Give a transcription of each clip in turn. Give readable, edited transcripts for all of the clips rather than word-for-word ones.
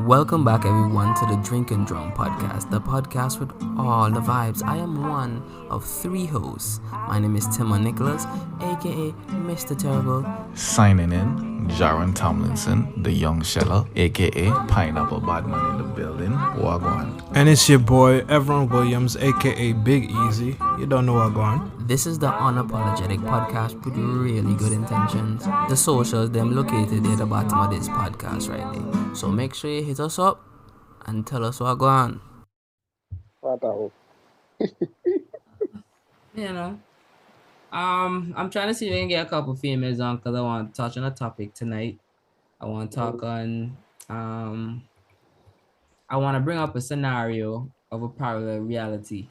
Welcome back, everyone, to the Drink and Drum podcast, the podcast with all the vibes. I am one of three hosts. My name is Timon Nicholas, aka Mr. Terrible. Signing in, Jaron Tomlinson, the young sheller, aka Pineapple Badman in the building. Wagwan. And it's your boy, Everon Williams, aka Big Easy. You don't know Wagwan. This is the unapologetic podcast with really good intentions. The socials, them located at the bottom of this podcast right there. So make sure you hit us up and tell us what going on. I'm trying to see if I can get a couple females on because I want to touch on a topic tonight. I want to talk on, I want to bring up a scenario of a parallel reality.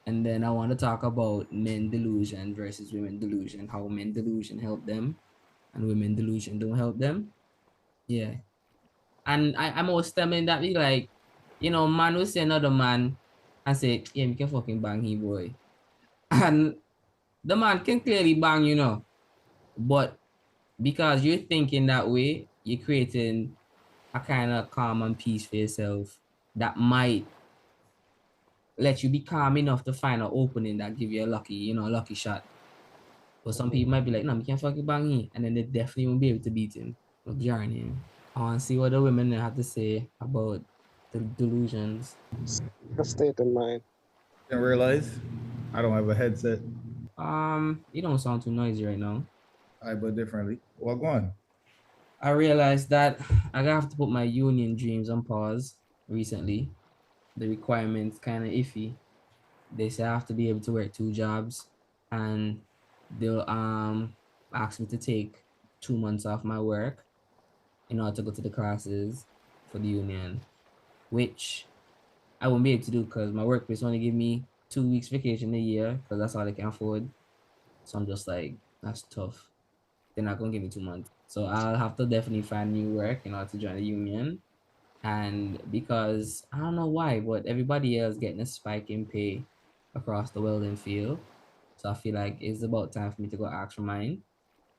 And then I want to talk about men delusion versus women delusion, how men delusion help them and women delusion don't help them. Yeah. And I'm always stemming that be like, man will say another man and say, yeah, we can fucking bang he boy. And the man can clearly bang, but because you're thinking that way, you're creating a kind of calm and peace for yourself that might let you be calm enough to find an opening that give you a lucky shot. But some people might be like, no, we can't fucking bang him. And then they definitely won't be able to beat him or jarring him. I want to see what the women have to say about the delusions. A state of mind. I realize I don't have a headset. You don't sound too noisy right now. I but differently. Well, go on. I realized that I have to put my union dreams on pause recently. The requirements kind of iffy. They say I have to be able to work 2 jobs, and they'll ask me to take 2 months off my work in order to go to the classes for the union, which I won't be able to do because my workplace only give me 2 weeks vacation a year because that's all they can afford. So I'm just like, that's tough. They're not gonna give me 2 months. So I'll have to definitely find new work in order to join the union. And because I don't know why, but everybody else getting a spike in pay across the welding field. So I feel like it's about time for me to go ask for mine,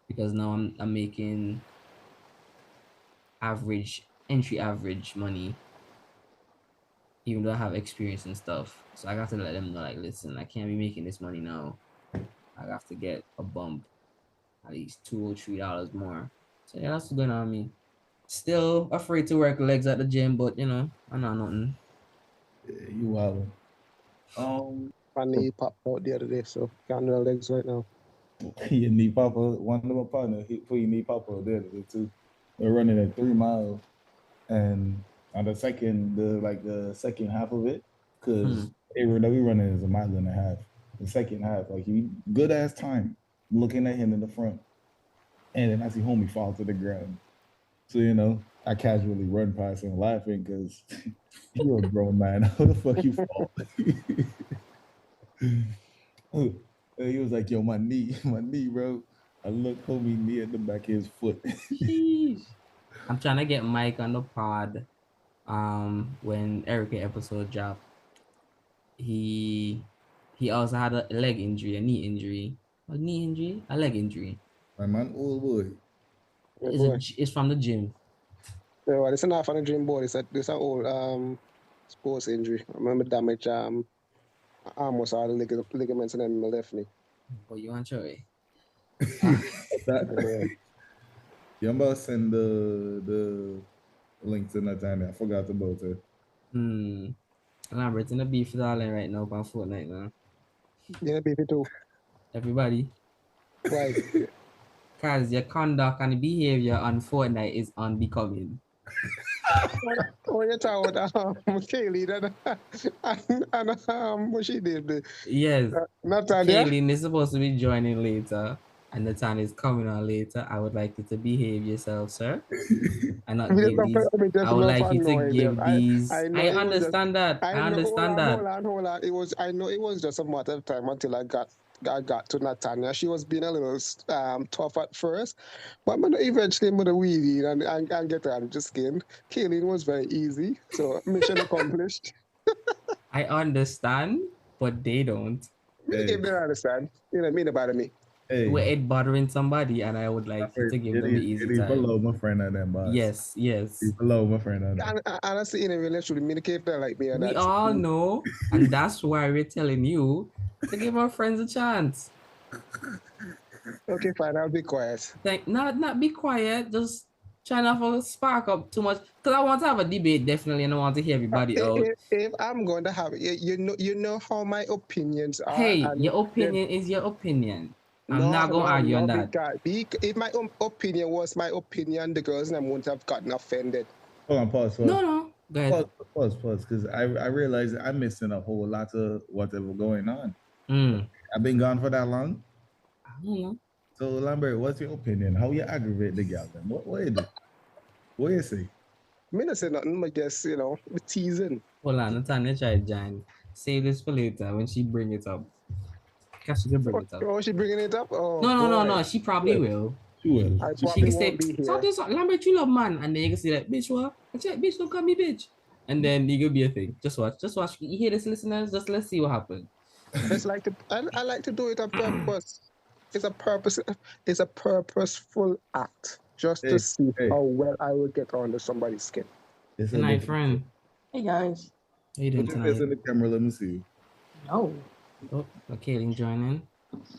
because now I'm making entry average money, even though I have experience and stuff. So I got to let them know, like, listen, I can't be making this money now. I have to get a bump, at least $2 or $3 more. So yeah, that's what's going on with me. Still afraid to work legs at the gym, but I know nothing. Yeah, you wild. My knee popped out the other day, so can't do the legs right now. Your knee pop out. One of my partner, he put your knee pop out there too. We're running at 3 miles, and on the second half of it, because we running is 1.5 miles. The second half, like he good ass time, looking at him in the front, and then I see homie fall to the ground. So I casually run past him laughing because you're a grown man. How the fuck you fall? He was like, yo, my knee, bro. I look, homie, knee at the back of his foot. I'm trying to get Mike on the pod. When Erica episode dropped, he also had a leg injury, a knee injury, a leg injury. My man, old boy. It's from the gym. Yeah, well, it's not from the gym, boy. It's an old sports injury. I remember damage almost all the ligaments and then my left knee. But you want to You about to send the link to Nathanya. I forgot about it. Lambert's in the beef darling right now on Fortnite now. Yeah, baby too. Everybody. Why? Because your conduct and behavior on Fortnite is unbecoming. When you talk about Kayleen and what she did. Yes. Nathanya. Kayleen is supposed to be joining later, and Nathanya is coming on later. I would like you to behave yourself, sir. And not give these. I would like you to give these. I understand that. I understand that. Hold on. I know it was just a matter of time until I got to Nathanya. She was being a little tough at first, but eventually I'm gonna weed and get her out of the skin. Kayleen was very easy, so mission accomplished. I understand, but they don't. If they understand, you know what I mean about me. where it bothering somebody, and I would like you to give them the easy It time. below my friend and them boss. Yes. It below my friend and them. And honestly, in a relationship, communicate that like me. And We all know, and that's why we're telling you to give our friends a chance. Okay, fine. I'll be quiet. Not be quiet. Just try not to spark up too much, because I want to have a debate definitely, and I want to hear everybody out. If I'm going to have, you know how my opinions are. Hey, your opinion is your opinion. I'm not going to argue on that. If my opinion was my opinion, the girls and I wouldn't have gotten offended. Hold on, pause. No. Go ahead. Pause. Because I realize I'm missing a whole lot of whatever going on. I've been gone for that long. I don't know. So Lambert, what's your opinion? How you aggravate the girl then? What you do? What you say? Me not say nothing, I guess, you know, the teasing. Hold on, Nathanya try to join. Save this for later when she bring it up. Because she can bring it up. Oh, she bringing it up? Oh, no. She probably will. She will. She can say, Lambert, you love man. And then you can say that, bitch, what? Bitch, don't call me bitch. And then it could be a thing. Just watch. You hear this, listeners? Just let's see what happens. It's like I like to do it on purpose. It's a purposeful act. Just to see how well I will get under somebody's skin. Good night, friend. Hey guys. How you doing tonight? In the camera, let me see you. No. Oh, Kayleen joining.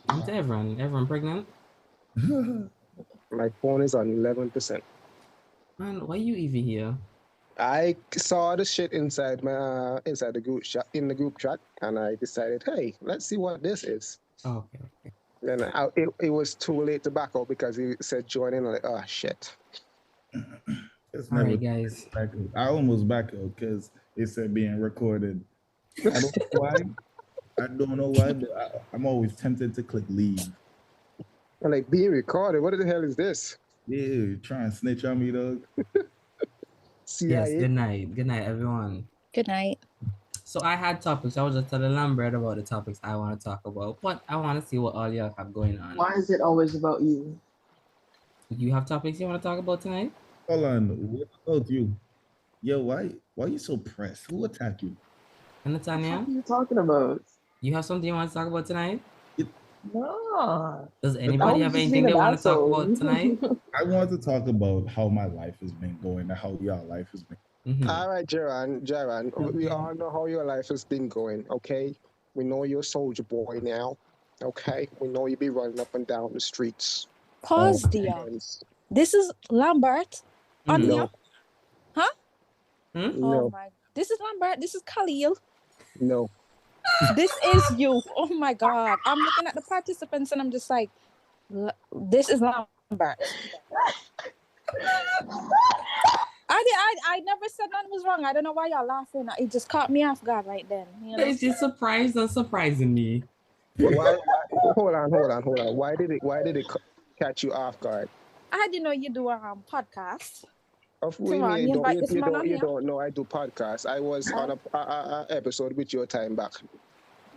I'm to everyone. Everyone pregnant? My phone is on 11%. Man, why you even here? I saw the shit inside the group chat, and I decided, hey, let's see what this is. Oh, okay. Then it was too late to back out because he said join in. I'm like, oh shit. All right, guys. I almost back out because it said being recorded. I don't know why, but I'm always tempted to click leave. I'm like, being recorded? What the hell is this? Yeah, trying to snitch on me, dog. Yes, good night. Good night, everyone. Good night. So I had topics. I was just telling Lambert about the topics I want to talk about, but I want to see what all y'all have going on. Why is it always about you? You have topics you want to talk about tonight? Hold on. What about you? Yo, why you so pressed? Who attacked you? Nathanya? What are you talking about? You have something you want to talk about tonight? No. Does anybody have anything they want to talk about tonight? I want to talk about how my life has been going and how your life has been. All right, Jaron, we all know how your life has been going, okay? We know you're a soldier boy now, okay? We know you be running up and down the streets. Pause, dear. This is Lambert on here. Huh? No. Oh my. This is Lambert. This is Khalil. No. This is you. Oh my God. I'm looking at the participants and I'm just like, this is Lambert. I never said nothing was wrong. I don't know why y'all laughing. It just caught me off guard right then. You know? It's just surprised and surprising me. Why, hold on. Why did it catch you off guard? I didn't know you do a podcast. Of you don't know I do podcasts. I was on a episode with your time back.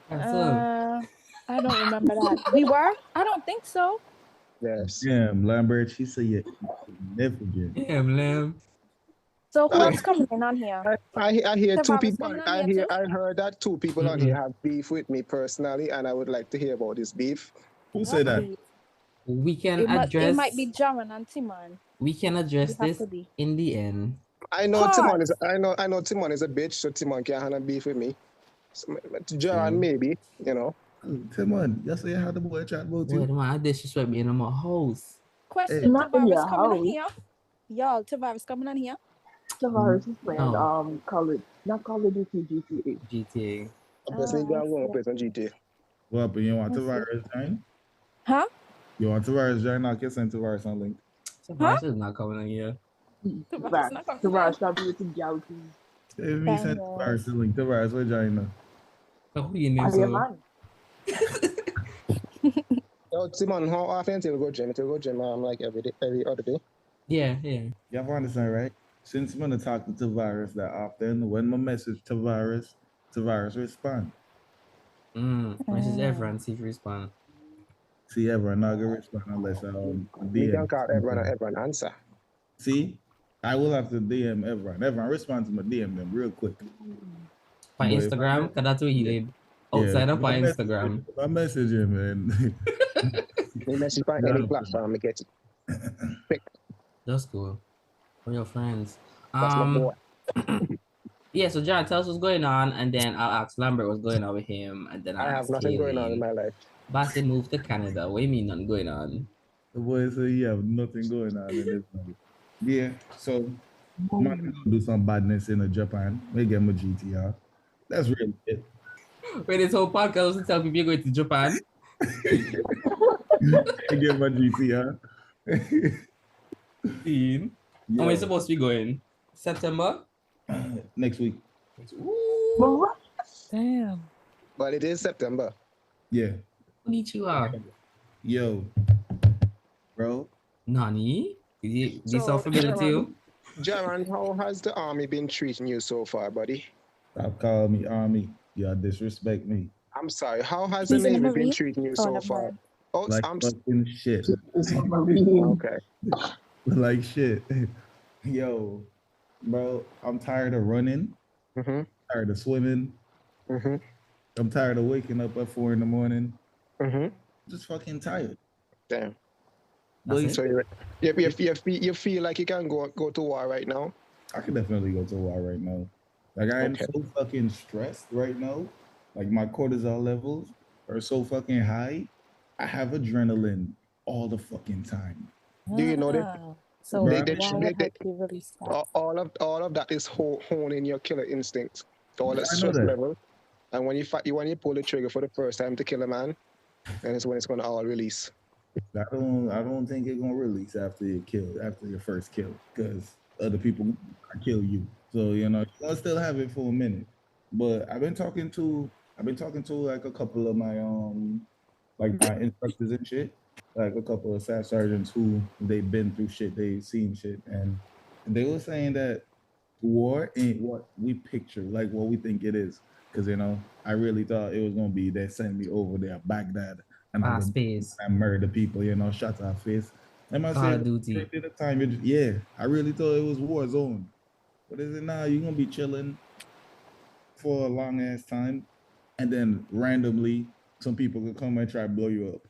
I don't remember that. We were? I don't think so. Yes. Damn, Lambert, she said you never forget. Damn, Lamb. So who else coming in on here? I hear two people. I too? heard that two people on here have beef with me personally, and I would like to hear about this beef. Who said that? We can address. It might be Jaron and Timon. We can address this in the end. I know Timon is. I know Timon is a bitch, so Timon can't have a beef with me. So, Jaron, maybe, you know. Timon, you say how the boy chat about you. Wait, man, I disrespect me in my house. Question: Tavares coming on here? Y'all, Tavares coming on here? Tavares is playing Khalid, not Call of Duty, GTA. GTA. Obviously, you gotta go play some GTA. What happened? You want Tavares join? Huh? You want Tavares join? I can send Tavares on link. Tavares is not coming on here. Tavares not be with the gal too. If me send Tavares the link, Tavares will join now. So who you name so? Yo, Timon, how often till go gym? Till go gym, like every other day. Yeah. You have to understand, right? Since I'm gonna talk to Tavares that often, when my message Tavares respond. Message everyone, see if respond. See, everyone not gonna respond unless You can call everyone answer. See, I will have to DM everyone. Everyone respond to my DM them real quick. By Instagram, because that's what he did. Outside of my Instagram. I message him, man. Me message on any platform to get it. That's cool. For your friends. That's my boy. Yeah, so John, tell us what's going on, and then I'll ask Lambert what's going on with him, and then I I'll have ask nothing going on in Kayleen. my life. Bassett moved to Canada. What do you mean nothing going on? The boy said you have nothing going on in this life. Yeah, so I'm gonna go do some badness in Japan. Maybe get my GTR. That's really it. Wait, this whole podcast was to tell people you're going to Japan? I get my GTR. When are we supposed to be going? September? Next week. Ooh. Damn. But it is September. Yeah. Konnichiwa. Yo, bro. Nani? This sound familiar to you? Jaron, how has the army been treating you so far, buddy? Stop calling me army. Y'all disrespect me. I'm sorry. How has He's the in the Navy been Marine? treating you Oh, so never far? mind. Oh, Like I'm fucking shit. okay. Like shit. Yo, bro, I'm tired of running. Mm-hmm. Tired of swimming. Mm-hmm. I'm tired of waking up at 4 a.m. Mm-hmm. Just fucking tired. Damn. That's So you feel like you can go to war right now? I could definitely go to war right now. Like I am Okay. so fucking stressed right now. Like my cortisol levels are so fucking high. I have adrenaline all the fucking time. Do you know that? Ah, so Bro, why would have to release that? all of that is honing your killer instincts, all that I know stress that. level. And when you pull the trigger for the first time to kill a man, then it's when it's gonna all release. I don't think it's gonna release after your first kill, because other people kill you. So you're gonna still have it for a minute. But I've been talking to like a couple of my my instructors and shit, like a couple of staff sergeants who they've been through shit, they've seen shit, and they were saying that war ain't what we picture, like what we think it is. Because I really thought it was gonna be they send me over there Baghdad and I'm fast gonna pace. murder people, shot our face. And I Call said, of Duty. at the time, I really thought it was war zone. But is it now? You're gonna be chilling for a long ass time, and then randomly some people could come and try to blow you up.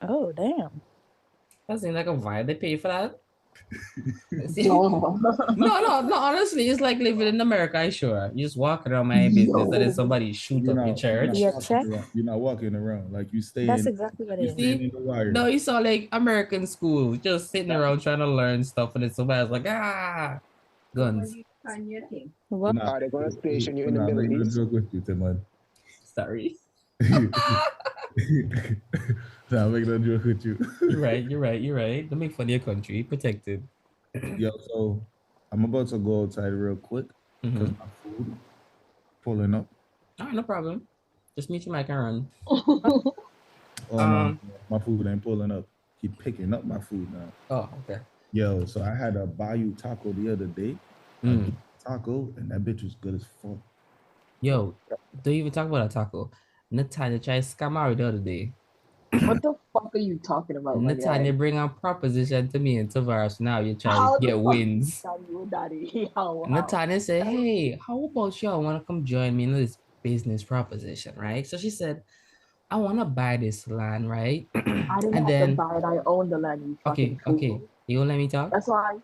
Oh, damn. That seems like a vibe. They pay for that. No. No. Honestly, it's like living in America. I sure you just walk around my business, and then somebody shoot up your church. You're not walking around, like you stay. That's exactly what it is. See? In the wire. No, you saw like American school, just sitting around trying to learn stuff, and then somebody's like, guns. What? Are they gonna station you in the Middle East? Joke with you, Tim. Sorry. Nah, make no joke with you. You're right. Don't make fun of your country. Protected. Yo, so I'm about to go outside real quick because my food pulling up. All right, no problem. Just meet you, Mike, and run. No, my food ain't pulling up. Keep picking up my food now. Oh, okay. Yo, so I had a Bayou taco the other day. Taco, and that bitch was good as fuck. Yo, don't even talk about a taco. Nathanya tried to scam Ari the other day. What the fuck are you talking about? Nathanya bring a proposition to me and Tavares. Now you're trying to get wins. Nathanya said, hey, how about y'all want to come join me in this business proposition, right? So she said, I want to buy this land, right? I didn't have to buy it. I own the land. Okay. You won't let me talk? That's why.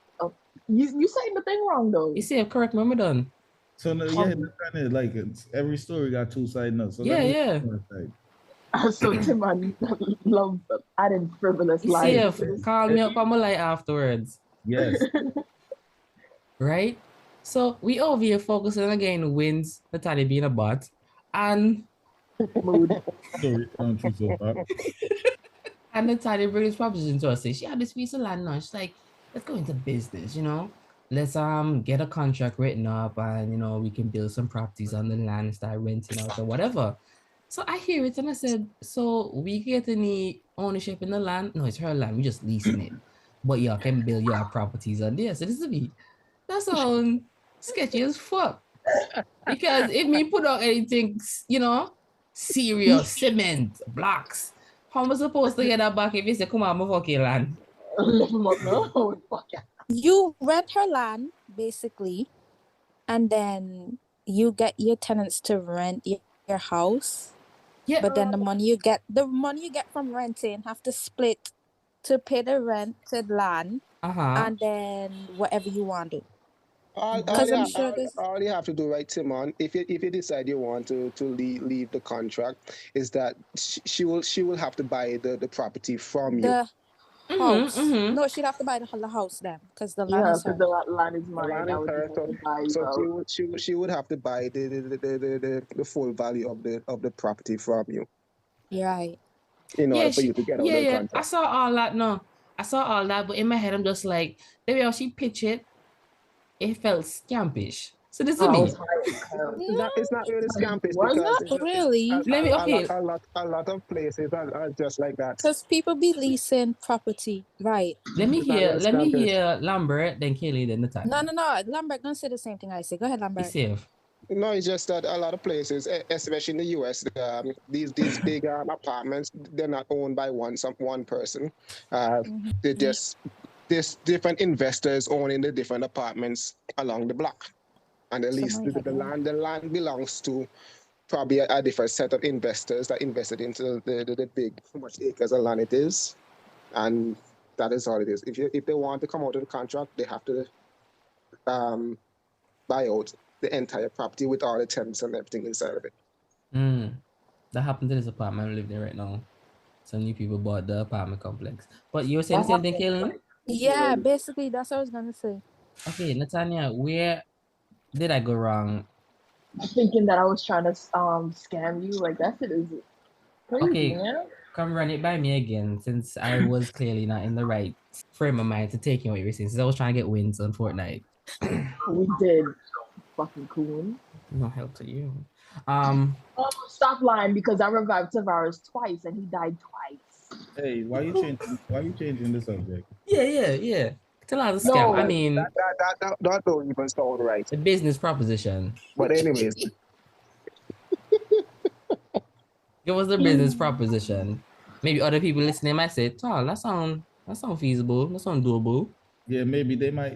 You saying the thing wrong, though. You see, correct me, I'm done. So, like, every story got two sides now. So yeah. So Tim, I love adding frivolous lies. Call me up on my light afterwards. Yes. Right? So we over here focusing on getting wins, Nathanya being a bot, and mood. And Nathanya brings this proposition to us. Say she had this piece of land now. She's like, let's go into business, Let's get a contract written up, and we can build some properties on the land, start renting out or whatever. So I hear it and I said, so we get any ownership in the land? No, it's her land. We just leasing it. But y'all can build your properties on there. So this is me. That's all sketchy as fuck. Because if me put out anything, serious, cement, blocks, how am I supposed to get that back if you say, come on, my fucking land? You rent her land, basically, and then you get your tenants to rent your house. Yeah. But then the money you get from renting have to split to pay the rent to land, and then whatever you want to do. Because I'm sure this. All you have to do, right, Timon, if you decide you want to leave the contract, is that she will have to buy the property from you. The house. No, she'd have to buy the whole house then, because the land is hers. The land is The mine. land I is would hers, just have to buy you so out. she would have to buy the full value of the property from you Right. in order for you to get out of the contract. I saw all that. No, I saw all that, but in my head, I'm just like, the way how she pitched it, it felt scampish. So this is me. It's not really scampish Was because not really. A lot of places are just like that. Because people be leasing property, right? Let me hear Lambert, then Kaylee, then Nathanya. No. Lambert, don't say the same thing I say. Go ahead, Lambert. Be safe. No, it's just that a lot of places, especially in the US, these big apartments, they're not owned by one person. They just there's different investors owning the different apartments along the block, and at least the land belongs to probably a different set of investors that invested into the big how much acres of land it is, and that is all it is. If they want to come out of the contract, they have to buy out the entire property with all the tenants and everything inside of it. That happened to this apartment I live in right now. Some new people bought the apartment complex. But you were saying the same thing, Kayleen? Yeah, basically that's what I was gonna say. Okay, Nathanya, where did I go wrong? Thinking that I was trying to scam you, like that shit is crazy, Okay, man. come run it by me again, since I was clearly not in the right frame of mind to take in what you were saying, since I was trying to get wins on Fortnite. We did. Fucking coon. No help to you. Stop lying, because I revived Tavares twice and he died twice. Hey, why you changing the subject? Yeah. Tell us the scam. I mean, that don't even sound right. The business proposition. But anyways. It was the business proposition. Maybe other people listening might say, "Oh, that sound feasible. That sound doable." Yeah, maybe they might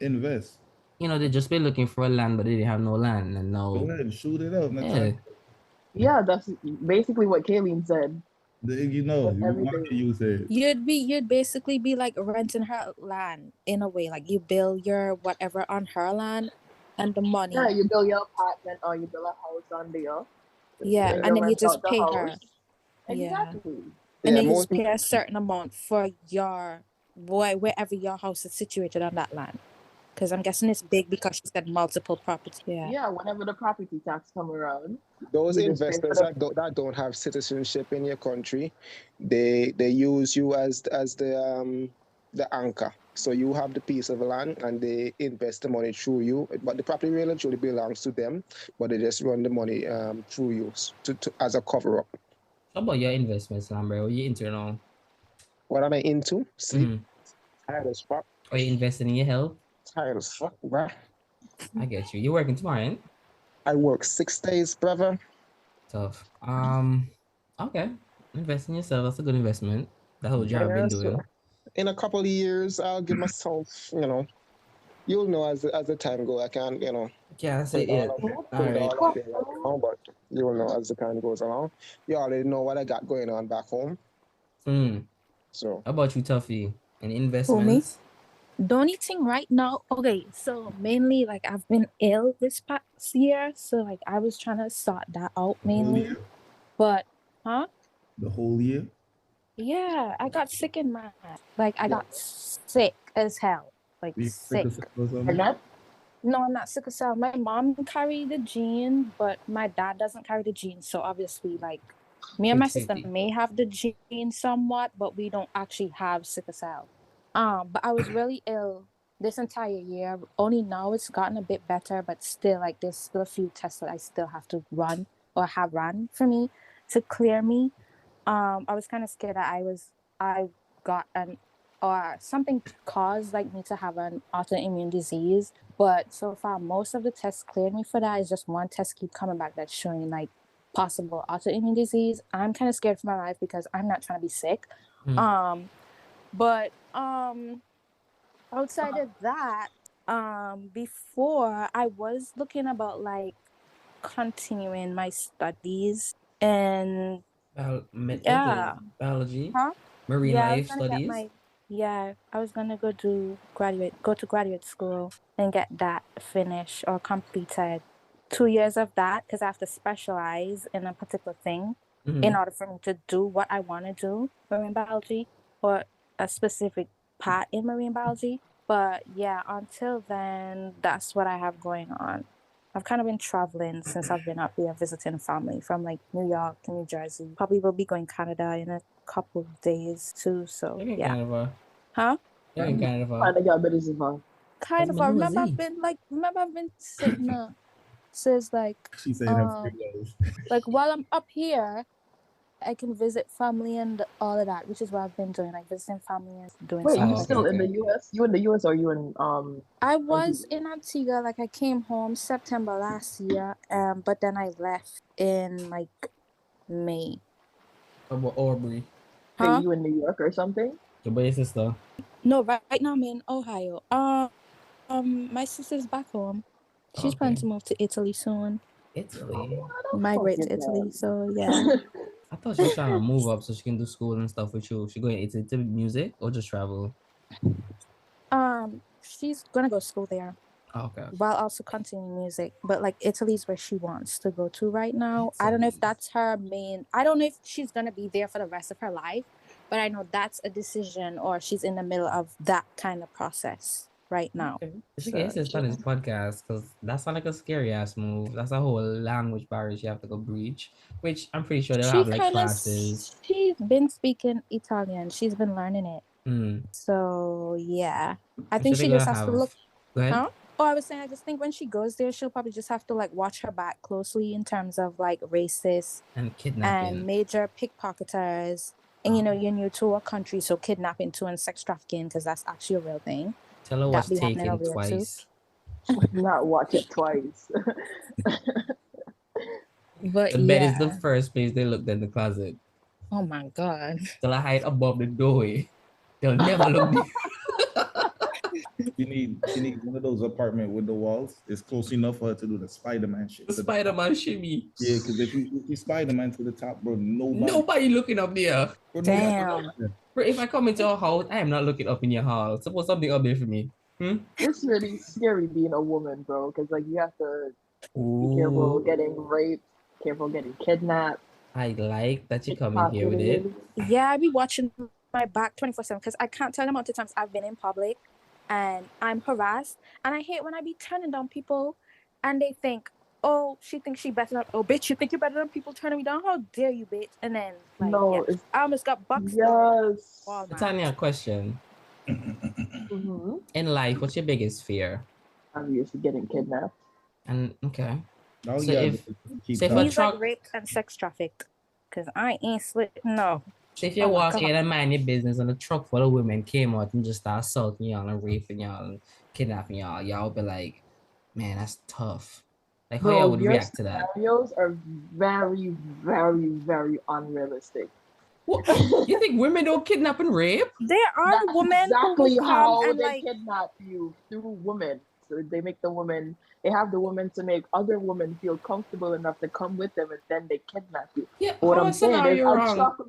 invest. You know, they just been looking for a land, but they didn't have no land, and now go ahead, shoot it up. Yeah, that's basically what Kayleen said. You said you'd basically be like renting her land in a way, like you build your whatever on her land, and the money. Yeah, you build your apartment or you build a house on there. Yeah, and then you just pay her. Exactly. And then you just pay a certain amount for your wherever your house is situated on that land. Because I'm guessing it's big because she said multiple property. Yeah, whenever the property tax come around. Those investors that don't have citizenship in your country, they use you as the anchor. So you have the piece of land and they invest the money through you, but the property really truly belongs to them, but they just run the money through you to as a cover-up. How about your investments, Lambert? What are you into now? What am I into? Sleep. Tired as fuck. Are you investing in your health? Tired as fuck, bruh. I get you. You're working tomorrow, ain't? I work 6 days, brother. Tough. Okay. Invest in yourself. That's a good investment. The whole job I've been doing. So in a couple of years, I'll give myself, you'll know as the time goes. I can't, Yeah, say it. All right. But you'll know as the time goes along. You already know what I got going on back home. So. How about you, Tuffy? Any investments? The only thing right now, okay, so mainly like I've been ill this past year, so like I was trying to sort that out mainly. But the whole year? Yeah, I got sick in my like I got sick as hell. Like sick. No, I'm not sick as hell. My mom carried the gene, but my dad doesn't carry the gene. So obviously like me and my sister may have the gene somewhat, but we don't actually have sickle cell. But I was really ill this entire year. Only now it's gotten a bit better, but still, like, there's still a few tests that I still have to run or have run for me to clear me. I was kind of scared that I got something caused like me to have an autoimmune disease. But so far, most of the tests cleared me for that. It's just one test keep coming back that's showing like possible autoimmune disease. I'm kind of scared for my life because I'm not trying to be sick. But outside of that, before I was looking about like continuing my studies and biology, huh? marine Yeah, I was life gonna get studies. I was gonna go to graduate school and get that finished or completed. 2 years of that because I have to specialize in a particular thing in order for me to do what I want to do, marine biology, or a specific part in marine biology. But yeah, until then, that's what I have going on. I've kind of been traveling since I've been up here visiting family from like New York to New Jersey. Probably will be going Canada in a couple of days too. So yeah. Canada. Huh? You're in Canada. Kind of. I remember I've been sitting up. Says like She saying that like while I'm up here, I can visit family and all of that, which is what I've been doing, like visiting family and doing Wait, stuff. you still in the US? You in the US or you in I was in Antigua, like I came home September last year, but then I left in like May. About Aubrey. Huh? Are you in New York or something? Your sister? No, right now I'm in Ohio. My sister's back home. She's planning to move to Italy soon. Italy? Migrate to Italy, so yeah. I thought she was trying to move up so she can do school and stuff with you. She going to music or just travel? She's gonna go to school there. Okay. While also continuing music, but like Italy's where she wants to go to right now. I don't know if that's her main. I don't know if she's gonna be there for the rest of her life, but I know that's a decision, or she's in the middle of that kind of process right now. Okay. She can start this podcast because that sounds like a scary ass move. That's a whole language barrier you have to go breach, which I'm pretty sure they'll have like classes. She's been speaking Italian. She's been learning it. So yeah, I think she just has to look. Go ahead. Huh? Oh, I was saying, I just think when she goes there, she'll probably just have to like watch her back closely in terms of like racist and kidnapping and major pickpocketers. And you know, you're new to a country, so kidnapping too and sex trafficking, because that's actually a real thing. Tell her watch Taken twice. Not watch it twice. But the bed is the first place they looked in the closet. Oh my god. Till I hide above the doorway. They'll never look. She need one of those apartment with the walls. It's close enough for her to do the Spider-Man shit. The Spider-Man shimmy. Yeah, because if you Spider-Man to the top, bro, nobody looking up there. Bro, damn. Bro, if I come into your house, I am not looking up in your house. Suppose something up there for me. It's really scary being a woman, bro, because like you have to be careful getting raped, careful getting kidnapped. I like that you come in here with it. Yeah, I be watching my back 24/7 because I can't tell the amount of times I've been in public and I'm harassed, and I hate when I be turning down people and they think, oh, she thinks she better than, oh bitch, you think you're better than people turning me down? How dare you, bitch? And then like, no, yeah, I almost got boxed. Yes. Nathanya, question. In life, what's your biggest fear? Obviously getting kidnapped. And okay. Oh, so yeah, if like raped and sex trafficked, because I ain't no. So if you're walking in and mind your business and a truck full of women came out and just start assaulting y'all and raping y'all and kidnapping y'all would be like, man, that's tough. Like how y'all would react to that? Scenarios are very, very, very unrealistic. What? You think women don't kidnap and rape? There are women exactly who how and they like kidnap you, through women. So they make the woman, they have the woman to make other women feel comfortable enough to come with them, and then they kidnap you. Yeah, what I'm saying is a truckload.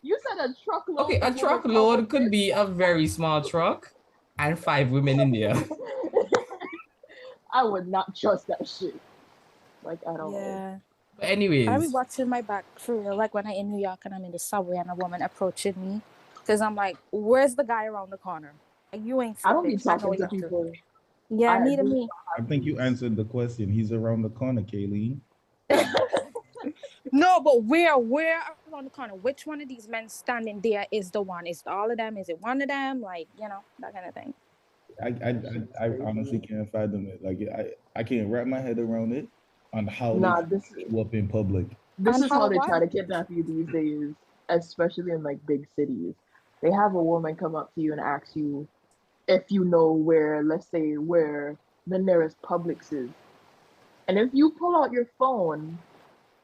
You said a truckload. Okay, a truckload could be a very small truck and 5 women in there. I would not trust that shit. Like I don't know. But anyways, I be watching my back for real. Like when I'm in New York and I'm in the subway and a woman approaching me, because I'm like, where's the guy around the corner? Like, you ain't. I don't be talking to people. Yeah, neither me. I think you answered the question. He's around the corner, Kayleen. No, but where around the corner? Which one of these men standing there is the one? Is it all of them? Is it one of them? Like, you know, that kind of thing. I honestly can't fathom it. Like I can't wrap my head around it on how they show up in public. This is how they try to kidnap you these days, especially in like big cities. They have a woman come up to you and ask you if you know where, let's say, where the nearest Publix is. And if you pull out your phone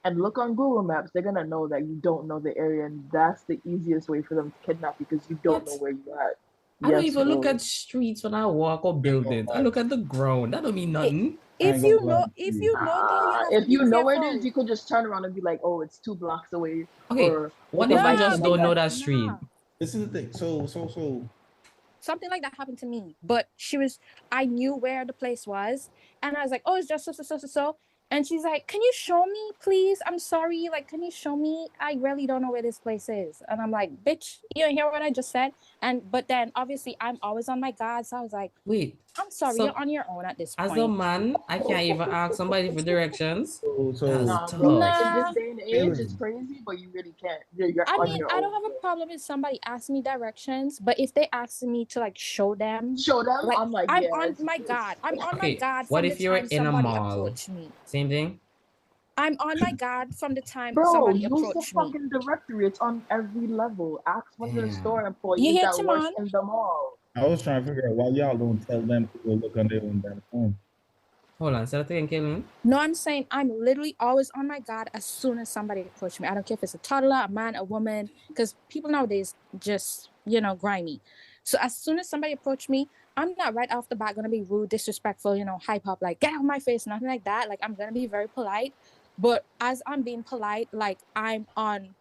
and look on Google Maps, they're gonna know that you don't know the area, and that's the easiest way for them to kidnap you because you don't know where you're at. I don't even look at streets when I walk or buildings. I look at the ground. That don't mean nothing. if you know, girl, you have if to be you know where it careful. is, you could just turn around and be like, oh, it's 2 blocks away. Okay, Or what if I just don't know that street? This is the thing. So something like that happened to me, but I knew where the place was, and I was like, oh, it's just so. And she's like, can you show me, please? I'm sorry. Like, can you show me? I really don't know where this place is. And I'm like, bitch, you don't hear what I just said? But then obviously I'm always on my guard. So I was like, wait, I'm sorry, you're on your own at this point. As a man, I can't even ask somebody for directions. Nah, bro, like in this day and age, it's crazy, but you really can't. You're I on mean, your I own. don't have a problem if somebody asks me directions, but if they ask me to like show them, like, I'm like, I'm yeah, on my guard. I'm on my guard what from if the you're time in a somebody mall? approached me. Same thing. I'm on my guard from the time bro, somebody use approached the me. fucking directory. It's on every level. Ask one of the store You employees hear that work Timon? in the mall. I was trying to figure out why y'all don't tell them to go look on their own damn phone. Hold on, say that again, Kayleen. No, I'm saying I'm literally always on my guard as soon as somebody approaches me. I don't care if it's a toddler, a man, a woman, because people nowadays just, grimy. So as soon as somebody approaches me, I'm not right off the bat going to be rude, disrespectful, hype up, like, get out of my face, nothing like that. Like, I'm going to be very polite. But as I'm being polite, like, I'm on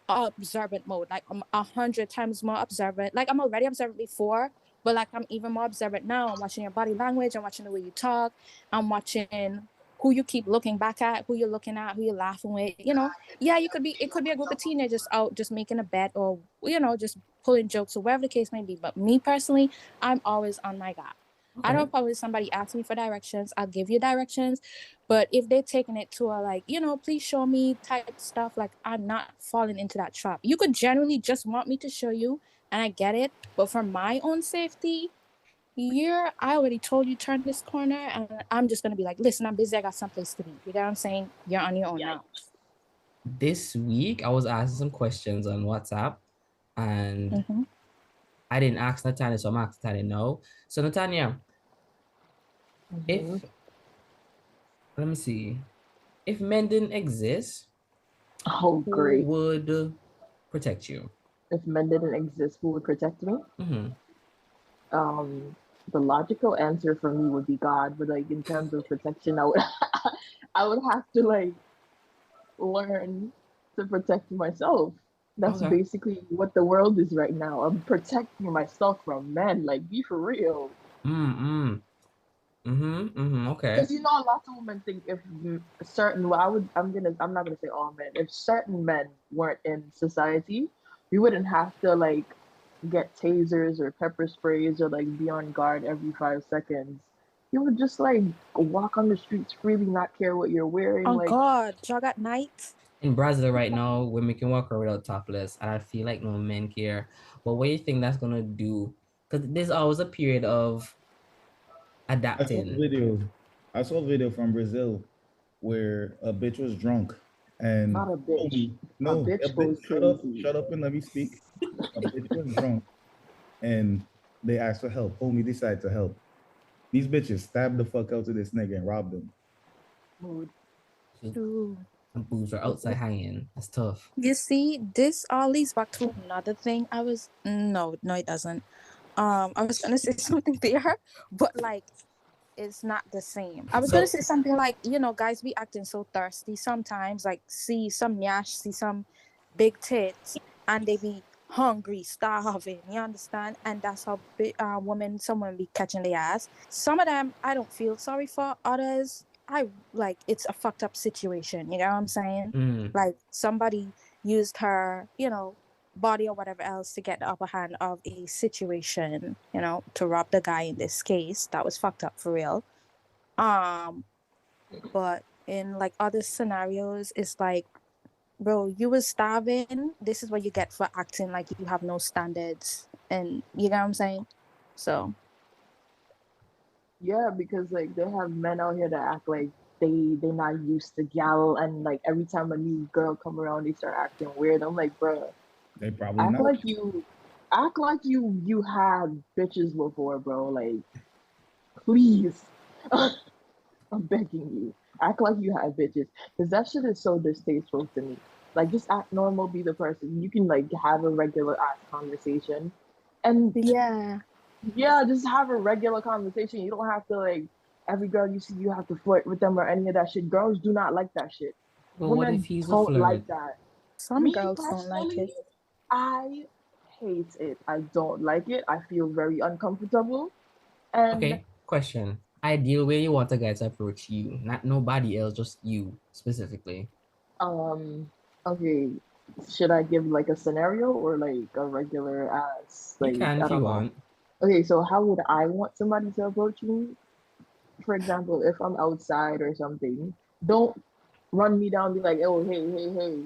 observant mode. Like, I'm 100 times more observant. Like, I'm already observant before, but like, I'm even more observant now. I'm watching your body language. I'm watching the way you talk. I'm watching who you keep looking back at, who you're looking at, who you're laughing with. Yeah, it could be a group of teenagers out just making a bet or, just pulling jokes or whatever the case may be. But me personally, I'm always on my guard. Okay. I don't probably somebody asks me for directions. I'll give you directions. But if they're taking it to a like, please show me type stuff, like I'm not falling into that trap. You could generally just want me to show you, and I get it. But for my own safety, I already told you turn this corner, and I'm just gonna be like, listen, I'm busy. I got someplace to be. You get what I'm saying? You're on your own now. This week, I was asking some questions on WhatsApp, and I didn't ask Nathanya, so I'm asking Nathanya now. So Nathanya, let me see. If men didn't exist, who would protect you? If men didn't exist, who would protect me? The logical answer for me would be God, but like in terms of protection, I would have to like learn to protect myself. That's basically what the world is right now. I'm protecting myself from men. Like, be for real. Okay. Because lots of women think if certain, I'm not gonna say all men. If certain men weren't in society, we wouldn't have to like get tasers or pepper sprays or like be on guard every 5 seconds. You would just like walk on the streets freely, not care what you're wearing. Oh God, jog at night. In Brazil right now, women can walk around without topless, and I feel like no men care. But what do you think that's gonna do? Because there's always a period of adapting. I saw a video from Brazil where a bitch was drunk and not a bitch. No, a bitch shut up and let me speak. A bitch was drunk and they asked for help. Homie decided to help. These bitches stabbed the fuck out of this nigga and robbed him. Some boobs are outside hanging. That's tough. You see, this all leads back to another thing. No, it doesn't. I was gonna say something there, but like, it's not the same. I was gonna say something like, guys be acting so thirsty sometimes, like see some nyash, see some big tits, and they be hungry, starving, you understand? And that's how someone be catching the ass. Some of them I don't feel sorry for. Others it's a fucked up situation, you know what I'm saying? Like somebody used her, body or whatever else to get the upper hand of a situation, to rob the guy in this case. That was fucked up for real. But in like other scenarios, it's like, bro, you was starving. This is what you get for acting like you have no standards. And you know what I'm saying? So yeah, because like they have men out here that act like they not used to gal, and like every time a new girl come around they start acting weird. I'm like, bro, they probably act like you had bitches before, bro. Like, please. I'm begging you. Act like you had bitches. Because that shit is so distasteful to me. Like, just act normal, be the person. You can like have a regular ass conversation. And yeah, just have a regular conversation. You don't have to like every girl you see, you have to flirt with them or any of that shit. Girls do not like that shit. But what if Women he's a don't flirt? like that. Some Me girls don't like personally, it. I hate it. I don't like it. I feel very uncomfortable. And Okay, question. Ideal way you want a guy to approach you, not nobody else, just you specifically. okay, should I give like a scenario or like a regular ass You like can I if you don't know. want. Okay, so how would I want somebody to approach me? For example, if I'm outside or something, don't run me down and be like, oh, hey, hey, hey.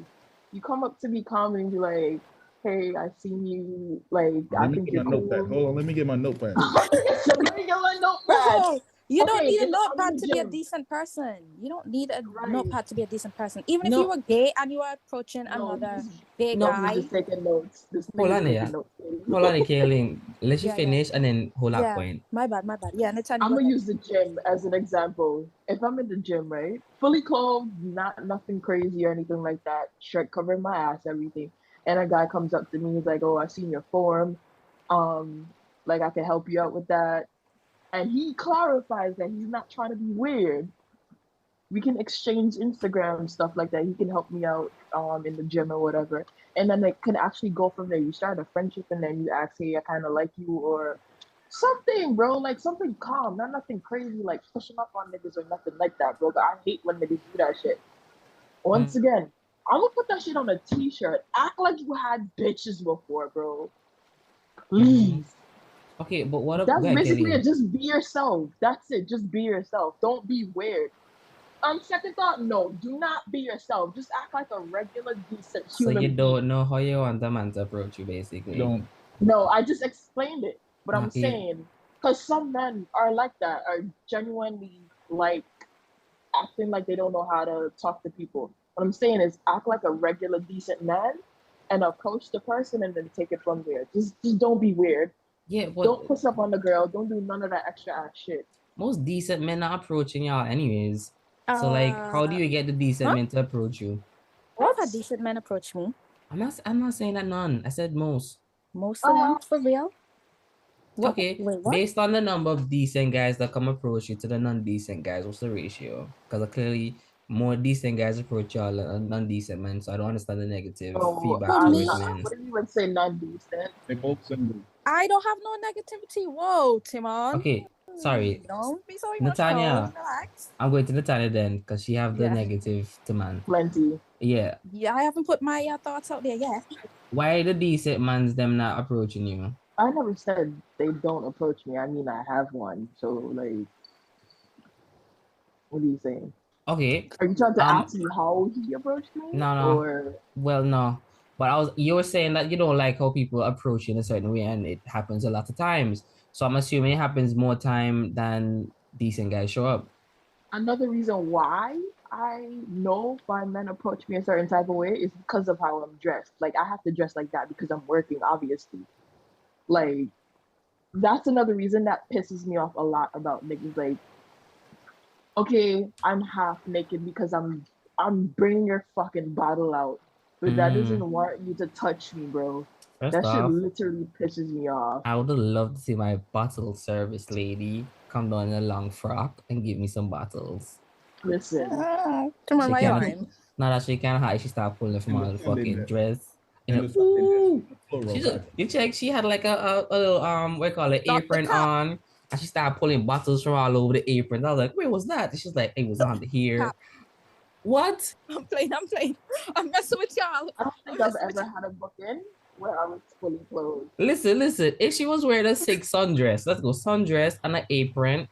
You come up to me calmly and be like, hey, I seen you, like, I Let me think get you're my notepad. cool. Hold on, let me get my notepad. Let me get my notepad. Bro, you don't Okay, need a I'm in notepad the to be a gym. decent person. You don't need a Right. notepad to be a decent person. Even if No. you were gay and you were approaching No, another he's gay no, he's guy. just taking notes. This Hold nigga's on taking here. notes. Hold on, Kayleen. Let you Yeah, finish and then hold that Yeah, point. my bad. Yeah, Nathanya, I'm go gonna ahead. use the gym as an example. If I'm in the gym, right, fully clothed, not nothing crazy or anything like that, shirt covering my ass, everything, and a guy comes up to me, he's like, "Oh, I seen your form, like I can help you out with that," and he clarifies that he's not trying to be weird. We can exchange Instagram stuff like that. He can help me out in the gym or whatever, and then it can actually go from there. You start a friendship, and then you ask, "Hey, I kind of like you," or something, bro, like something calm, not nothing crazy, like pushing up on niggas or nothing like that, bro. But I hate when niggas do that shit. Once again, I'm gonna put that shit on a t-shirt. Act like you had bitches before, bro. Please. Okay, but what That's about basically Kayleen? it. Just be yourself. That's it. Just be yourself. Don't be weird. Second thought, no, do not be yourself. Just act like a regular, decent So you human being. don't know how you want a man to approach you, basically. Don't. No, I just explained it. But I'm Yeah. saying, because some men are like that, are genuinely like acting like they don't know how to talk to people. What I'm saying is act like a regular, decent man and approach the person and then take it from there. Just don't be weird. Yeah, but Don't push up on the girl. Don't do none of that extra ass shit. most decent men are approaching y'all anyways. So like, how do you get the decent Huh? men to approach you? What? I've had decent men approach me. I'm not saying that none. I said most. Most of them, for real. What? Okay, Wait, what? based on the number of decent guys that come approach you to the non-decent guys, what's the ratio? Because clearly more decent guys approach y'all than non-decent men, so I don't understand the negative No, feedback For towards me, I men. wouldn't even say non-decent. They both single. I don't have no negativity. Whoa, Timon. Okay, sorry. Don't be so emotional. Nathanya, Relax. I'm going to Nathanya then, because she have the Yeah. negative to man. Plenty. Yeah. Yeah, I haven't put my thoughts out there yet. Why the decent mans them not approaching you? I never said they don't approach me. I mean, I have one. So, like, what are you saying? Okay. Are you trying to ask me how he approached me? No. Or Well, no. But you were saying that you don't like how people approach you in a certain way, and it happens a lot of times. So I'm assuming it happens more time than decent guys show up. another reason why I know why men approach me a certain type of way is because of how I'm dressed. Like, I have to dress like that because I'm working, obviously. Like, that's another reason that pisses me off a lot about niggas. Like, okay, I'm half naked because I'm bringing your fucking bottle out, but that doesn't want you to touch me, bro. First That shit off, literally pisses me off. I would have loved to see my bottle service lady come down in a long frock and give me some bottles. Listen, Timon, She why can't. rhyme? Not that she can't hide. She started pulling from her Understanding fucking that. dress. You know, Understanding ooh. that. Plural, She's right? you check. She had like a little what do you call it, Not the apron cap. on, and she started pulling bottles from all over the apron. I was like, where was that? And she's like, it was on here. Cap. What? I'm playing. I'm messing with y'all. I don't think I've ever had a booking where I was fully clothed. Listen. If she was wearing a sick sundress, let's go sundress and an apron.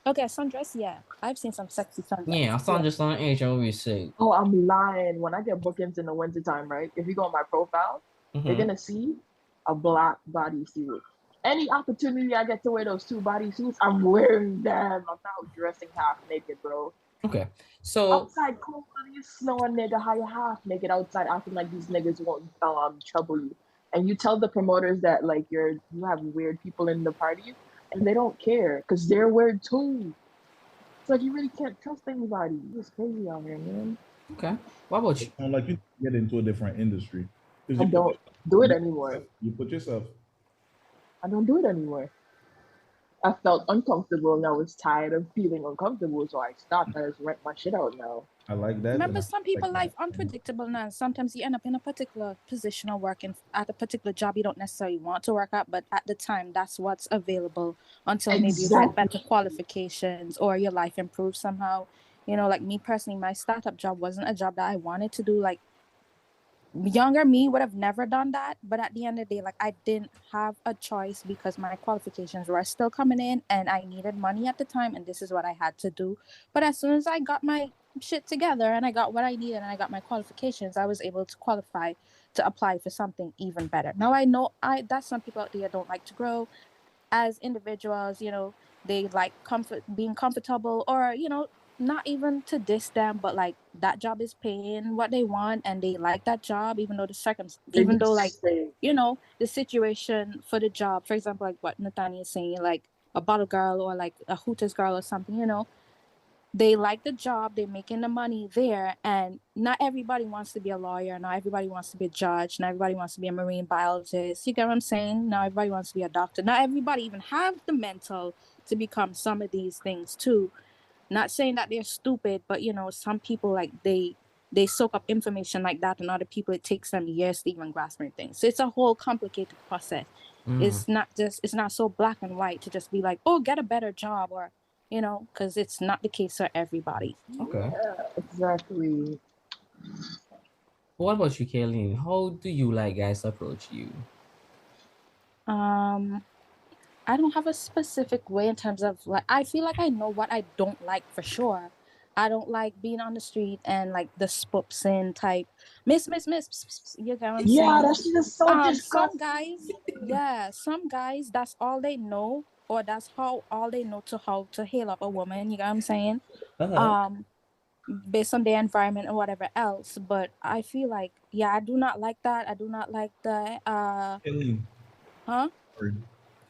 Okay, sundress, yeah. I've seen some sexy sundress. Yeah, a sundress on an apron would be sick. Oh, I'm lying. When I get bookings in the wintertime, right? If you go on my profile, you're gonna see a black bodysuit. Any opportunity I get to wear those two bodysuits, I'm wearing them. I'm not dressing half naked, bro. Okay, so Outside cold, you snowing nigga, how you half naked outside acting like these niggas won't trouble you. And you tell the promoters that like you have weird people in the party and they don't care because they're weird too. It's like you really can't trust anybody. It's crazy out here, man. okay, what about you? It sounds like you get into a different industry. I don't do it anymore. You put yourself. I don't do it anymore. I felt uncomfortable and I was tired of feeling uncomfortable, so I stopped. I just rent my shit out now. I like that. Remember, some people life unpredictable now. Sometimes you end up in a particular position or working at a particular job you don't necessarily want to work at, but at the time that's what's available until maybe you get better qualifications or your life improves somehow. You know, like me personally, my startup job wasn't a job that I wanted to do. Like younger me would have never done that, but at the end of the day, like I didn't have a choice because my qualifications were still coming in and I needed money at the time, and this is what I had to do. But as soon as I got my shit together and I got what I needed and I got my qualifications, I was able to qualify to apply for something even better. Now I know that some people out there don't like to grow as individuals. You know, they like being comfortable, or you know, not even to diss them, but like that job is paying what they want and they like that job, even though like, you know, the situation for the job, for example, like what Nathanya is saying, like a bottle girl or like a Hooters girl or something, you know, they like the job, they're making the money there, and not everybody wants to be a lawyer, not everybody wants to be a judge, not everybody wants to be a marine biologist, you get what I'm saying? Not everybody wants to be a doctor, not everybody even have the mental to become some of these things too. Not saying that they're stupid, but you know, some people like they soak up information like that, and other people it takes them years to even grasp things. So it's a whole complicated process. It's not so black and white to just be like, oh, get a better job, or you know, because it's not the case for everybody. Okay. Yeah, exactly. What about you, Kayleen? How do you like guys approach you? I don't have a specific way in terms of like, I feel like I know what I don't like for sure. I don't like being on the street and like the spupsin type, miss, you get what I'm saying? Yeah, that shit is so disgusting. Some guys, that's all they know, or that's all they know to how to hail up a woman, you get what I'm saying? Based on their environment and whatever else. But I feel like, yeah, I do not like that. I do not like the, Kayleen, huh?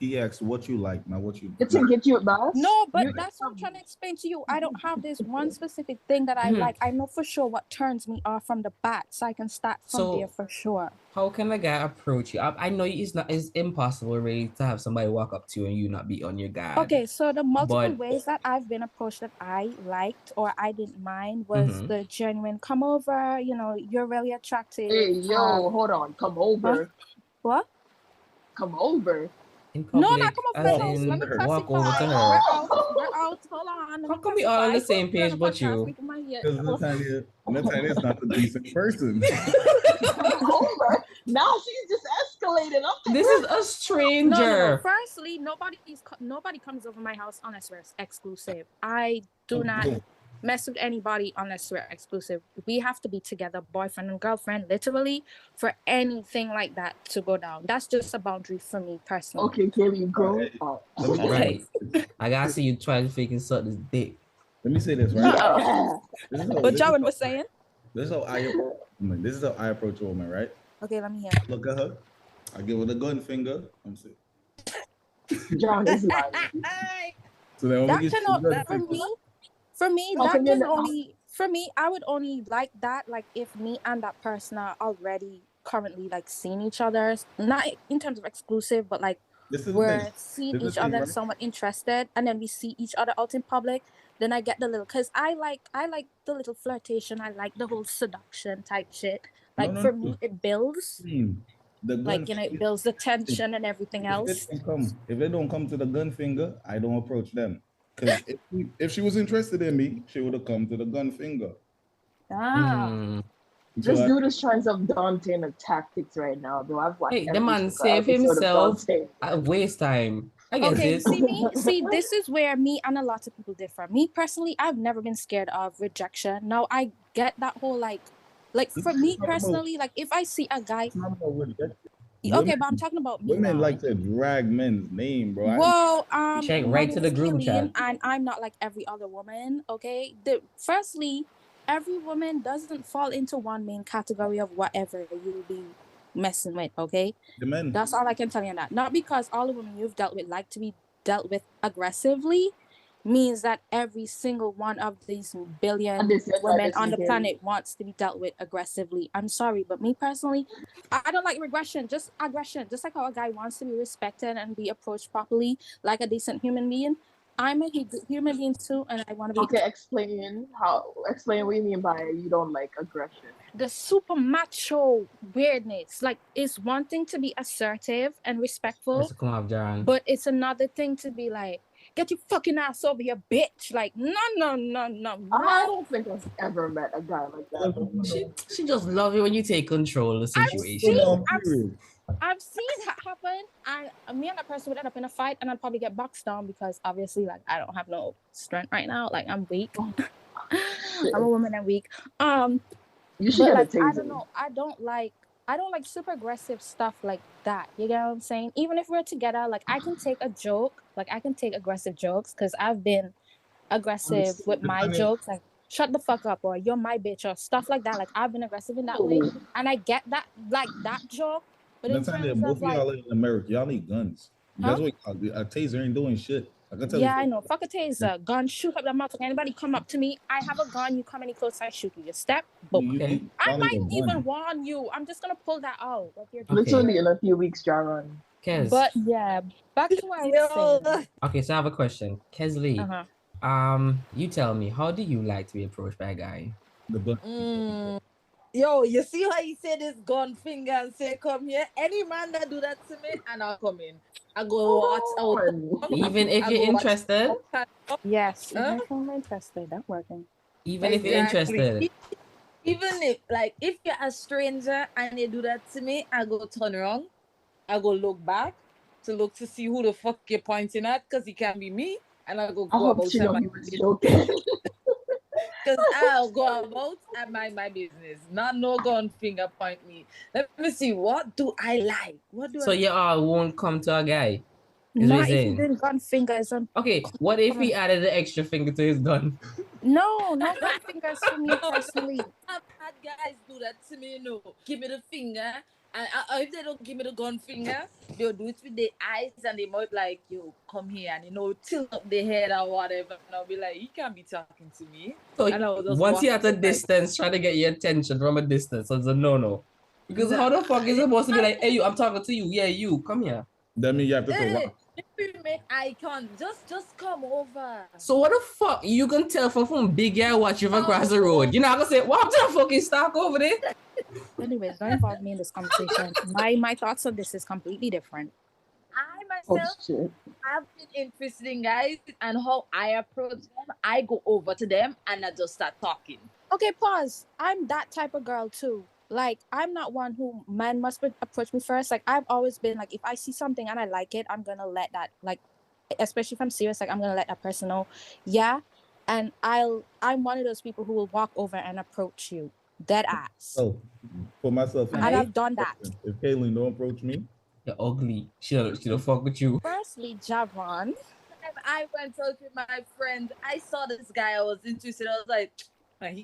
he asked what you like, not what you. It's to get you a bus. No, but that's what I'm trying to explain to you. I don't have this one specific thing that I like. I know for sure what turns me off from the bat, so I can start from there for sure. How can a guy approach you? I know it's impossible really to have somebody walk up to you and you not be on your guard. Okay, so the multiple ways that I've been approached that I liked or I didn't mind was the genuine come over, you know, you're really attractive. Hey, yo, hold on, come over. Huh? What? Come over. No, not come over. Let me walk over to her. We're out. Hold on. How come we all on the same page but you? Because Nathanya is not a decent person. Come over. Now she's just escalated up. This is a stranger. No. Firstly, nobody comes over my house unless we're exclusive. I do not mess with anybody unless we're exclusive. We have to be together, boyfriend and girlfriend, literally, for anything like that to go down. That's just a boundary for me personally. Okay, Kayleen, grow up. Right. I gotta see you try to freaking suck this dick. Let me say this, right? What Jawan was saying? This is how I approach a woman, right? Okay, let me hear. Look at her. I give her the gun finger. I'm saying. John is lying. So then that for me, that can only, for me, I would only like that, like if me and that person are already currently like seeing each other, not in terms of exclusive, but like we're seeing each other and somewhat interested, and then we see each other out in public, then I get the little, because I like the little flirtation, I like the whole seduction type shit. Like for me, it builds. Like, you know, it builds the tension and everything else. If they don't come to the gun finger, I don't approach them. Because if she was interested in me, she would have come to the gun finger. This dude is trying some daunting tactics right now, though. I've watched. Hey, the man save himself at waste time. I guess okay, see, this is where me and a lot of people differ. Me personally, I've never been scared of rejection. Now I get that whole like for me personally, like if I see a guy. Okay, but I'm talking about me. Women now. like to drag men's name, bro. Well, check right to the group chat. And I'm not like every other woman, okay? Firstly, every woman doesn't fall into one main category of whatever you'll be messing with, okay? The men. That's all I can tell you on that. Not because all the women you've dealt with like to be dealt with aggressively. means that every single one of these billion women on the planet wants to be dealt with aggressively. I'm sorry, but me personally, I don't like aggression. Just aggression. Just like how a guy wants to be respected and be approached properly, like a decent human being. I'm a human being too, and I want to be. Okay, explain what you mean by you don't like aggression. The super macho weirdness. Like, it's one thing to be assertive and respectful, but it's another thing to be like, get your fucking ass over here, bitch. Like, no. I don't think I've ever met a guy like that. She just loves it when you take control of the situation. I've seen that happen, and me and that person would end up in a fight, and I'd probably get boxed down because obviously, like, I don't have no strength right now. Like, I'm weak. I'm a woman and weak. You should but, like, I don't know. I don't like super aggressive stuff like that. You get what I'm saying? Even if we're together, like, I can take a joke. Like, I can take aggressive jokes because I've been aggressive with my jokes. Like, shut the fuck up, or you're my bitch, or stuff like that. Like, I've been aggressive in that way. And I get that, like, that joke. But Nathanya, both of y'all in America, y'all need guns. That's what a taser ain't doing shit. I can tell you. I know. Fuck a taser. Gun, shoot up the mouth. Anybody come up to me, I have a gun. You come any closer, I shoot you. You step, boom. Okay. I might even warn you. I'm just gonna pull that out. Like, literally in a few weeks, Jaron. But yeah, back to what I was saying. Okay, so I have a question, Kelsey. You tell me, how do you like to be approached by a guy? Yo, you see how he said his gun finger and say, come here? Any man that do that to me, and I'll come in. I go watch out. Even if you're interested? Yes, even if I'm interested, that's working. Even if you're interested? Even if you're a stranger and they do that to me, I go turn around. I go look back to see who the fuck you're pointing at, because he can't be me. And I go about because I'll go about and mind my business. Not no gun finger point me. Let me see, what do I like? So you all won't come to a guy? Not if you did gun fingers on. Okay, what if he added an extra finger to his gun? No gun fingers for me personally. I've had guys do that to me, give me the finger. And if they don't give me the gun finger, they'll do it with their eyes, and they might like, yo, come here, and tilt up their head or whatever. And I'll be like, you can't be talking to me. So once you're at a distance, trying to get your attention from a distance, so it's a no. Because how the fuck is it supposed to be like, hey, you, I'm talking to you. Yeah, you, come here. That means you have to throw if we make eye contact, just come over. So what the fuck? You can tell from big guy watching from across the road. You're not gonna say, what the fucking stock over there? Anyways, don't involve me in this conversation. My thoughts on this is completely different. I myself, I've been interested in guys, and how I approach them, I go over to them and I just start talking. Okay, pause. I'm that type of girl too. Like, I'm not one who man must approach me first. Like, I've always been like, if I see something and I like it, I'm gonna let that, like, especially if I'm serious, like, I'm gonna let that person know. Yeah. And I'm one of those people who will walk over and approach you. Dead ass. So for myself, and I've done that. If Kayleen don't approach me, you're ugly. She'll fuck with you. Firstly, Javon. I went out with my friend. I saw this guy. I was interested. I was like,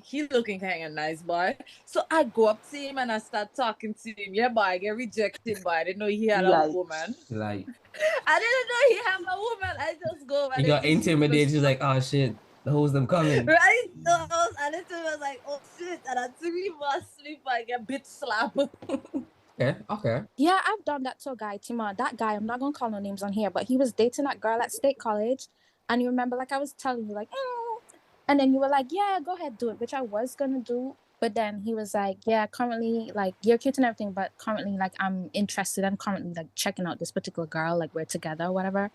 he looking kind of nice, boy. So I go up to him and I start talking to him. Yeah, boy, I get rejected, boy. I didn't know he had a woman. Like, I didn't know he had a woman. I just go. You got intimidated. She's like, oh shit, the hoes them coming. Right? The hoes, and it was like, oh shit, and I three must sleep like a bitch slap. Okay. Yeah, I've done that to a guy, Tima. That guy, I'm not gonna call no names on here, but he was dating that girl at State College, and you remember, like I was telling you, like, and then you were like, yeah, go ahead, do it, which I was gonna do. But then he was like, yeah, currently, like, you're cute and everything, but currently, like, I'm interested and currently, like, checking out this particular girl, like, we're together or whatever.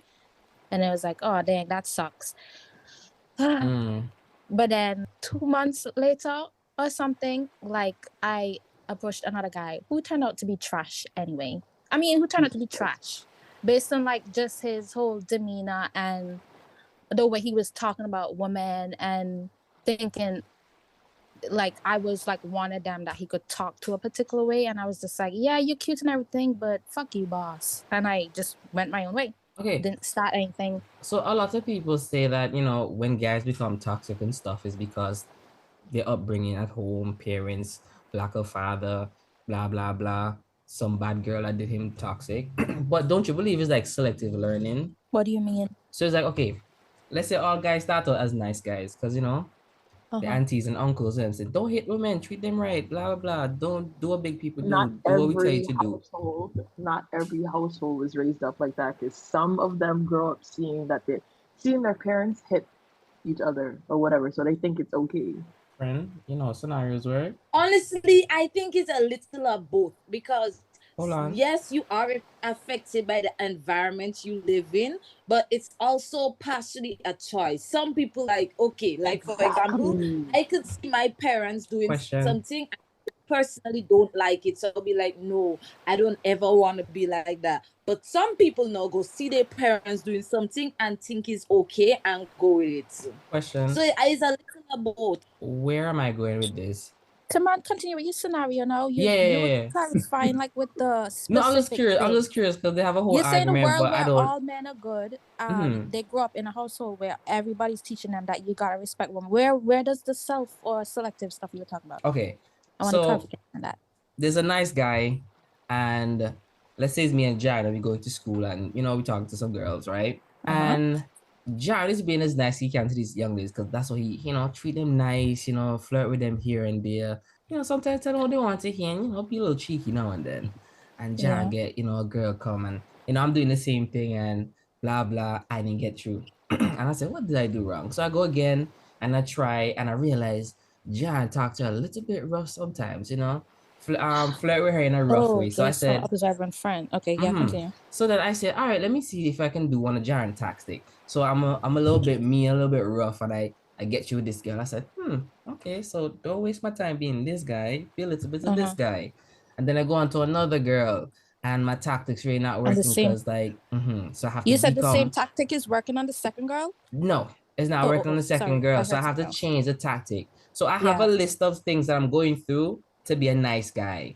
And it was like, oh, dang, that sucks. But then 2 months later or something, like, I approached another guy who turned out to be trash anyway. I mean, who turned out to be trash based on, like, just his whole demeanor and the way he was talking about women and thinking like I was like one of them that he could talk to a particular way. And I was just like, yeah, you're cute and everything, but fuck you, boss. And I just went my own way. Okay. Didn't start anything. So a lot of people say that, when guys become toxic and stuff is because their upbringing at home, parents, lack of father, blah, blah, blah. Some bad girl that did him toxic. But don't you believe it's like selective learning? What do you mean? So it's like, okay, let's say all guys start out as nice guys, because you know, the aunties and uncles and say, don't hit women, treat them right, blah blah blah. Don't do what big people Not do. Do what we tell you to do. not every household was raised up like that, because some of them grow up seeing their parents hit each other or whatever, so they think it's okay. Friend, you know, scenarios where Honestly, I think it's a little of both, because hold on. yes, you are affected by the environment you live in, but it's also partially a choice. Some people like, okay, like for example, I could see my parents doing something. I personally don't like it, so I'll be like, no, I don't ever want to be like that. But some people now go see their parents doing something and think it's okay and go with it. Question. So it's a little of both. Where am I going with this? Come on, continue with your scenario now. You were clarifying like with the specific No, I'm just curious. thing. I'm just curious because they have a whole You're saying argument, a world but where I don't. all men are good. They grow up in a household where everybody's teaching them that you gotta respect women. Where does the self or selective stuff you were talking about? Okay, I want to clarify on that. There's a nice guy, and let's say it's me and Jared, we go to school, and you know we talk to some girls, right? And Jared is being as nice as he can to these young ladies because that's what he, you know, treat them nice, you know, flirt with them here and there. You know, sometimes tell them what they want to hear and, you know, be a little cheeky now and then. And Jared get, you know, a girl come and, you know, I'm doing the same thing and blah, blah, I didn't get through. And I said, what did I do wrong? So I go again and I try and I realize Jared talked to her a little bit rough sometimes, you know, flirt with her in a rough way. So I said, observant friend. Okay, yeah, continue. So then I said, all right, let me see if I can do one of Jared tactic. So I'm a little bit mean, a little bit rough, and I get you with this girl. I said, okay, so don't waste my time being this guy. Be a little bit of this guy. And then I go on to another girl, and my tactics really not working because like, so I have to. You said the same tactic is working on the second girl? No, it's not working on the second girl. So I have to change the tactic. So I have a list of things that I'm going through to be a nice guy,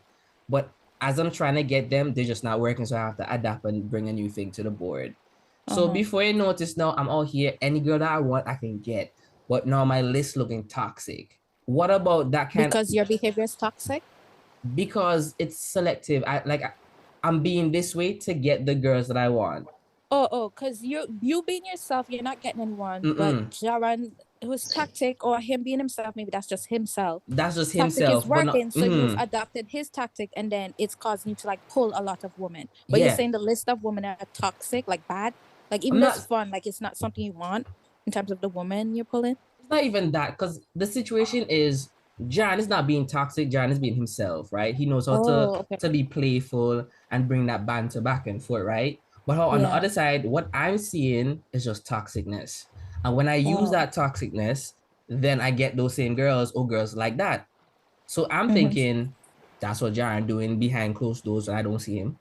but as I'm trying to get them, they're just not working. So I have to adapt and bring a new thing to the board. So before you notice, now I'm out here, any girl that I want, I can get. But now my list looking toxic. What about that kind? Because your behavior is toxic? Because it's selective. I'm being this way to get the girls that I want. Because you being yourself, you're not getting anyone. But Jaron, whose tactic or him being himself, maybe that's just himself. That's just himself. Tactic is working, so you've adopted his tactic, and then it's causing you to like pull a lot of women. But you're saying the list of women are toxic, like bad, like even though it's fun, like it's not something you want in terms of the woman you're pulling. It's not even that, because the situation is Jan is not being toxic. Jan is being himself, right? He knows how to be playful and bring that banter back and forth, right? But on the other side, what I'm seeing is just toxicness. And when I use that toxicness, then I get those same girls or girls like that. So I'm thinking that's what Jaron doing behind closed doors and I don't see him.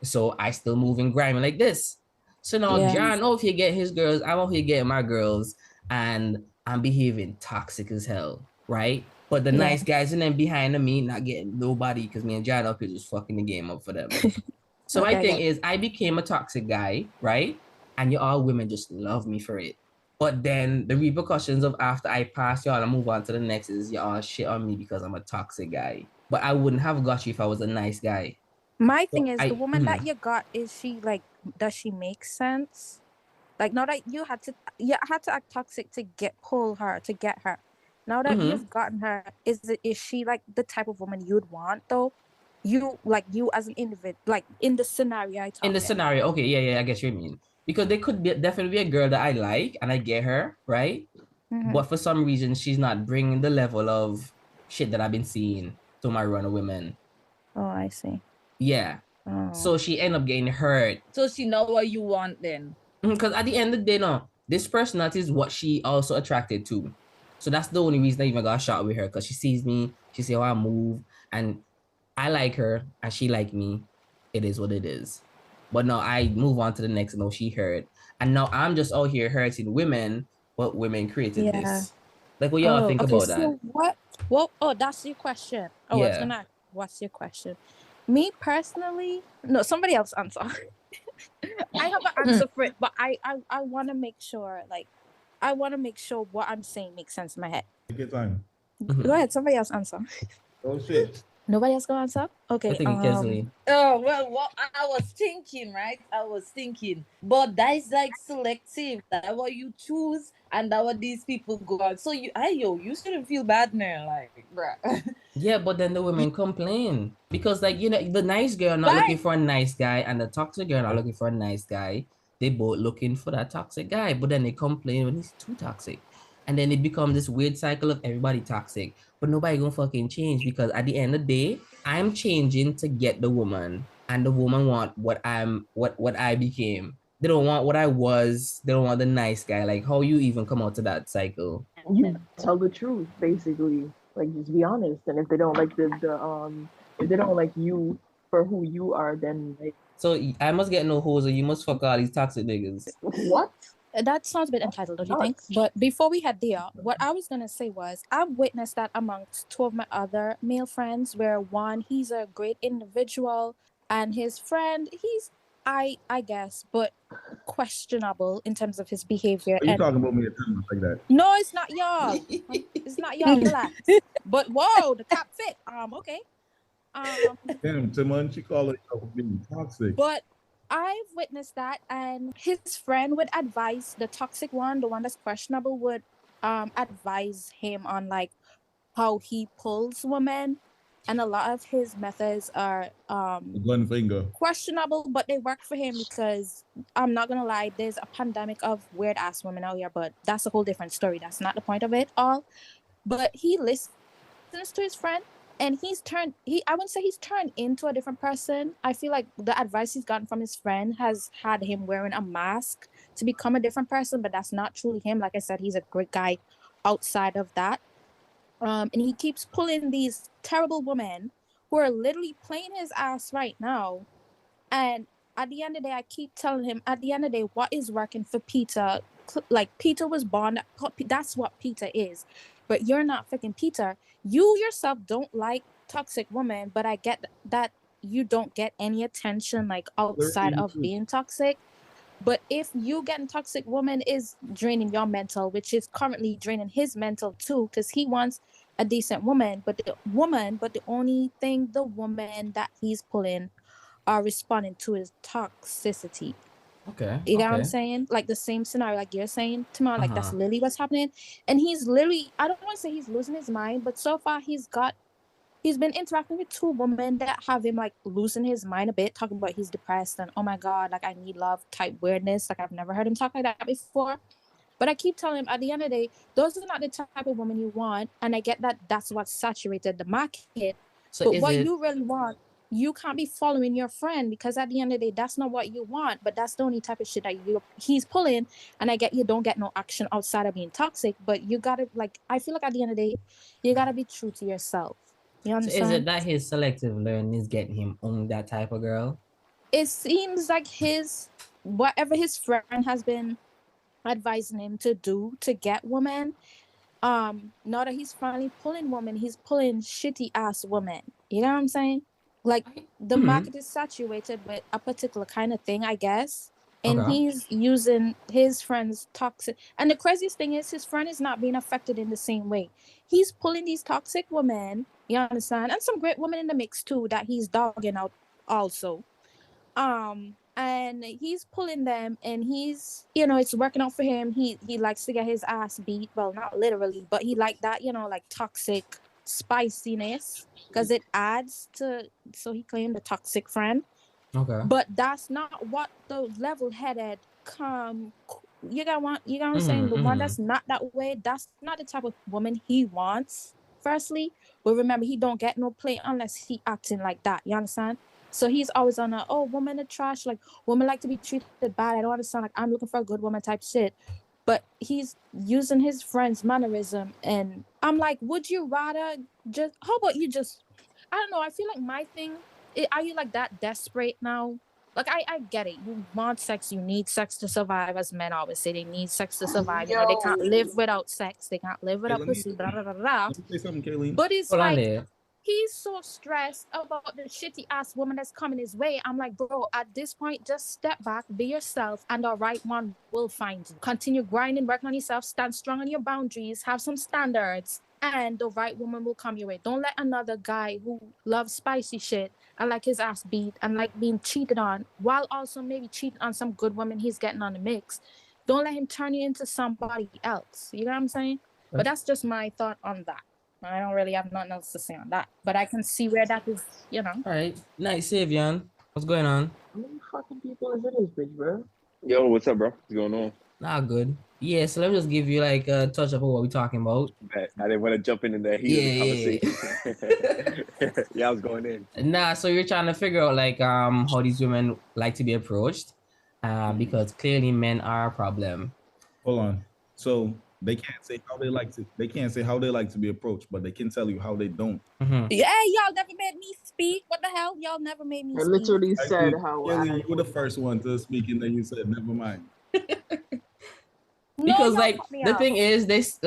So I still moving grimy like this. So now Jaron over here get his girls, I'm over here getting my girls, and I'm behaving toxic as hell, right? But the nice guys and then behind me not getting nobody because me and Jaron up here just fucking the game up for them. So my thing is, I became a toxic guy, right? And you all women just love me for it. But then the repercussions of after I pass y'all and move on to the next is y'all shit on me because I'm a toxic guy. But I wouldn't have got you if I was a nice guy. My thing is, the woman that you got, is she like, does she make sense? Like, now that you had to act toxic to pull her, to get her. Now that you've gotten her, is she like the type of woman you'd want though? You as an individual, like in the scenario I talked in the scenario, okay, yeah, I guess what you mean. Because there could definitely be a girl that I like and I get her, right? But for some reason, she's not bringing the level of shit that I've been seeing to my run of women. Oh, I see. Yeah. So she ended up getting hurt. So she know what you want then. Because at the end of the day, no, this personality is what she also attracted to. So that's the only reason I even got shot with her, because she sees me, she sees how I move, and I like her and she like me. It is what it is. But now I move on to the next and now she hurt. And now I'm just out here hurting women, but women created this. Like, what y'all think about that? What? Well, that's your question. I was gonna ask, what's your question? Me personally, no, somebody else answer. I have an answer for it, but I want to make sure, what I'm saying makes sense in my head. Take your time. Go ahead, somebody else answer. Oh shit. Nobody else gonna answer? Okay. I think Kelsey. Oh, well, what I was thinking, right? But that is like selective. That what you choose, and that what these people go on. So you shouldn't feel bad now, like, bruh. Yeah, but then the women complain because, like, the nice girl not looking Right. for a nice guy, and the toxic girl not looking for a nice guy. They both looking for that toxic guy, but then they complain when he's too toxic, and then it becomes this weird cycle of everybody toxic, but nobody gonna fucking change because at the end of the day, I'm changing to get the woman, and the woman want what I became. They don't want what I was. They don't want the nice guy. Like, how you even come out to that cycle? You tell the truth, basically. Like, just be honest. And if they don't like if they don't like you for who you are, then like, So I must get no hoes, or you must fuck all these toxic niggas. what? That sounds a bit entitled, don't you think? But before we head there, what I was gonna say was I've witnessed that amongst two of my other male friends, where one, he's a great individual, and his friend, he's I guess, but questionable in terms of his behavior. Are you talking about me at times like that? No, it's not y'all. It's not y'all. Relax. But whoa, the cap fit. Okay. Damn, Timon, she called herself being toxic. But I've witnessed that, and his friend would advise the toxic one, the one that's questionable, would advise him on like how he pulls women, and a lot of his methods are Gun finger. questionable, but they work for him because I'm not gonna lie, there's a pandemic of weird ass women out here, but that's a whole different story. That's not the point of it all. But he listens to his friend, and I wouldn't say he's turned into a different person. I feel like the advice he's gotten from his friend has had him wearing a mask to become a different person, but that's not truly him. Like I said, he's a great guy outside of that. And he keeps pulling these terrible women who are literally playing his ass right now. And at the end of the day, I keep telling him, at the end of the day, what is working for Peter? Like, Peter was born, that's what Peter is. But you're not freaking Peter. You yourself don't like toxic women, but I get that you don't get any attention, like, outside of being toxic. But if you getting toxic woman is draining your mental, which is currently draining his mental too, because he wants a decent woman, but the only thing the woman that he's pulling are responding to is toxicity. Okay. You know what I'm saying? Like the same scenario, like you're saying, Tamar, like that's literally what's happening. And he's literally, I don't want to say he's losing his mind, but so far he's been interacting with two women that have him like losing his mind a bit, talking about he's depressed and oh my God, like I need love type weirdness. Like I've never heard him talk like that before. But I keep telling him at the end of the day, those are not the type of woman you want. And I get that that's what saturated the market. So but what you really want, you can't be following your friend, because at the end of the day, that's not what you want. But that's the only type of shit that he's pulling. And I get you don't get no action outside of being toxic. But you gotta, like, I feel like at the end of the day, you gotta be true to yourself. You understand? So is it that his selective learning is getting him on that type of girl? It seems like whatever his friend has been advising him to do to get women, now that he's finally pulling women, he's pulling shitty ass women. You know what I'm saying? Like the market is saturated with a particular kind of thing, I guess. And he's using his friend's toxic. And the craziest thing is his friend is not being affected in the same way. He's pulling these toxic women, you understand? And some great women in the mix too that he's dogging out also. And he's pulling them, and he's, it's working out for him. He likes to get his ass beat. Well, not literally, but he like that, like toxic spiciness, because it adds to, so he claimed the toxic friend. Okay. But that's not what the level-headed you got what I'm saying? The one that's not that way, that's not the type of woman he wants, firstly. But remember, he don't get no play unless he acting like that. You understand? So he's always on women are trash, like women like to be treated bad. I don't understand, like I'm looking for a good woman type shit. But he's using his friend's mannerism, and I'm like, would you rather how about you just, I don't know, I feel like my thing, are you like that desperate now? Like I get it. You want sex, you need sex to survive, as men always say they need sex to survive. You know, they can't live without sex, they can't live without pussy, blah blah blah blah. Let me say something, Kayleen. But it's he's so stressed about the shitty ass woman that's coming his way. I'm like, bro, at this point, just step back, be yourself, and the right one will find you. Continue grinding, working on yourself, stand strong on your boundaries, have some standards, and the right woman will come your way. Don't let another guy who loves spicy shit and like his ass beat and like being cheated on, while also maybe cheating on some good women he's getting on the mix. Don't let him turn you into somebody else. You know what I'm saying? But that's just my thought on that. I don't really have nothing else to say on that. But I can see where that is, you know. All right. Nice, Savion. What's going on? How many fucking people is in this bitch, bro? Yo, what's up, bro? What's going on? Nah, good. Yeah, so let me just give you like a touch up of what we're talking about. I didn't want to jump in the heat of the conversation. Yeah, I was going in. Nah, so you're trying to figure out like how these women like to be approached, because clearly men are a problem. Hold on. So they can't say how they like to. They can't say how they like to be approached, but they can tell you how they don't. Yeah, y'all never made me speak. What the hell? Y'all never made me speak. I literally said how. Kayleen, you were the first one to speak, and then you said, "Never mind." Because like the thing is, there's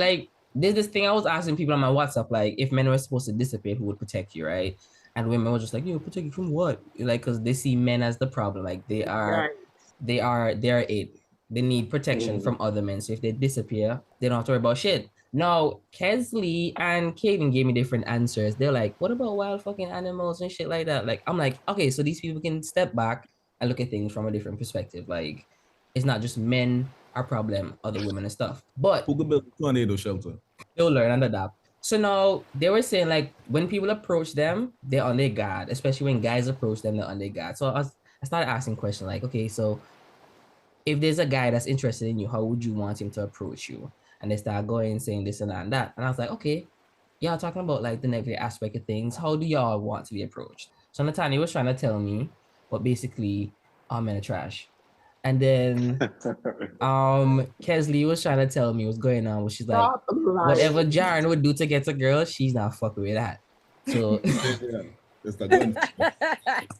this thing I was asking people on my WhatsApp, like if men were supposed to dissipate, who would protect you, right? And women were just like, you know, protect you from what? Like, because they see men as the problem. Like they are it. They need protection from other men. So if they disappear, they don't have to worry about shit. Now, Kelsey and Kayleen gave me different answers. They're like, what about wild fucking animals and shit like that? Like, I'm like, okay, so these people can step back and look at things from a different perspective. Like, it's not just men are problem, other women and stuff. But who could build a tornado shelter? They'll learn and adapt. So now they were saying like when people approach them, they're on their guard, especially when guys approach them, they're on their guard. So I started asking questions like, okay, so if there's a guy that's interested in you, how would you want him to approach you? And they start going saying this and that and that. And I was like, okay, y'all talking about like the negative aspect of things. How do y'all want to be approached? So Nathanya was trying to tell me, but basically, all men are trash. And then Kelsey was trying to tell me what's going on. She's like, whatever Jaren would do to get a girl, she's not fucking with that. So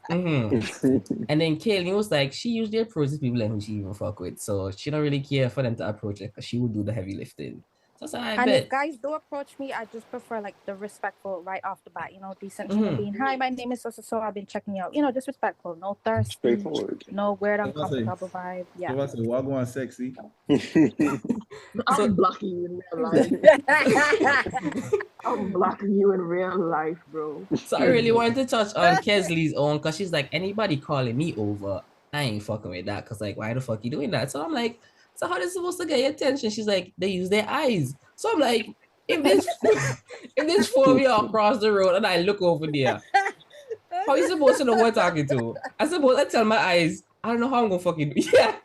and then Kayleen was like, she usually approaches people who she even fuck with. So she don't really care for them to approach her because she will do the heavy lifting. So I bet. If guys do approach me, I just prefer like the respectful right off the bat, you know, decent human being. Hi, my name is so I've been checking you out. You know, just respectful, no thirsty, no weird uncomfortable vibe. Yeah. So I said, walk on sexy. I'm blocking you in real life. I'm blocking you in real life, bro. So I really wanted to touch on Kelsey's own because she's like, anybody calling me over, I ain't fucking with that. Because like, why the fuck you doing that? So I'm like, so how are they supposed to get your attention? She's like, they use their eyes. So I'm like, if there's four of you across the road and I look over there, how are you supposed to know what I'm talking to? I suppose I tell my eyes, I don't know how I'm gonna fucking do. Yeah.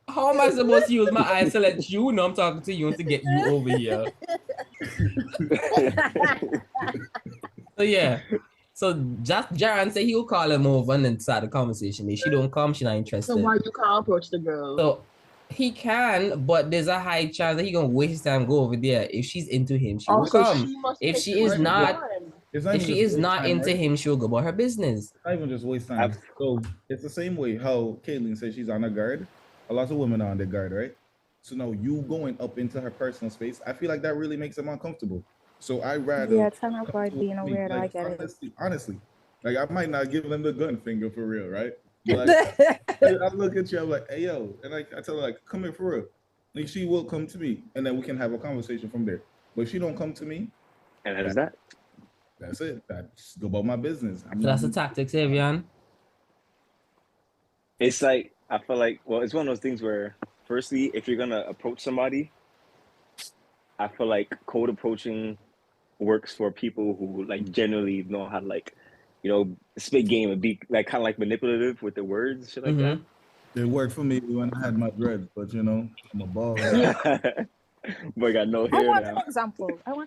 How am I supposed to use my eyes to let you know I'm talking to you and to get you over here? So yeah. So just Jaren said he'll call him over and then start the conversation. If she don't come, she's not interested. So why you can't approach the girl? So he can, but there's a high chance that he gonna waste his time go over there. If she's into him, she will come. If she is not into him, she'll go about her business. Not even just waste time. So it's the same way how Kayleen says she's on her guard. A lot of women are on their guard, right? So now you going up into her personal space, I feel like that really makes them uncomfortable. So I rather trying to avoid being a weirdo. Like, I get honestly, like I might not give them the gun finger for real, right? But I look at you, I'm like, hey yo, and I tell her like, come here for real. Like she will come to me, and then we can have a conversation from there. But if she don't come to me, and that's that. That's it. I just go about my business. So that's a tactic, Savion. It's like I feel like it's one of those things where, firstly, if you're gonna approach somebody, I feel like cold approaching works for people who like generally know how to like, you know, spit game and be like kind of like manipulative with the words, shit like that. It worked for me when I had my dreads, but you know, I'm a ball. Boy got no hair. I want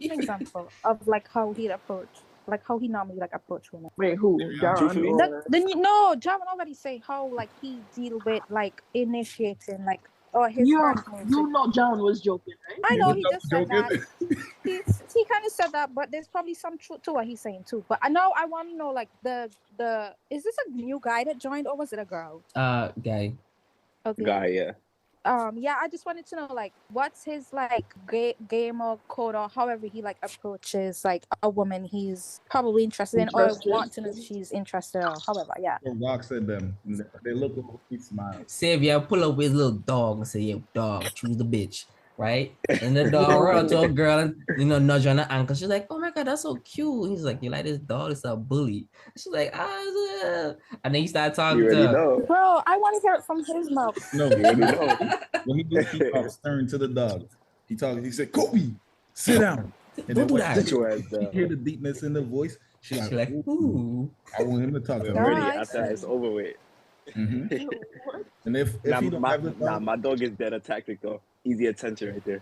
an example of like how he'd approach, like how he normally like approach women. Wait, who? Jaron? No, Jaron already say how like he deal with like initiating like. Or his you know John was joking, right? I know he just said that. He kind of said that, but there's probably some truth to what he's saying too. But I want to know like the is this a new guy that joined or was it a girl? Guy. Okay. Guy, yeah. Yeah, I just wanted to know like what's his like game or code or however he like approaches like a woman he's probably interested in or want to know if she's interested or however, yeah. So Rock said them. They look over, he smiles. Savion pull up with his little dog and say, "Yo, dog, choose the bitch." right? And the dog ran to a girl and nudge on her ankle. She's like, "Oh my god, that's so cute." He's like, "You like this dog? It's a bully." She's like, "Ah," and then he started talking You to already her. know. Bro, I want to hear it from his mouth. No, You already know. when he did, he talked stern to the dog. He said, "Kobe, sit down." And Don't then do when that. Sit your ass she down. hear the deepness in the voice, she She's like, like, "Ooh, "Ooh." I want him to talk to I'm me." ready I after see. it's over with. Mhm. And if Nah, he don't have the dog, my dog is better tactic though. Easy attention right there.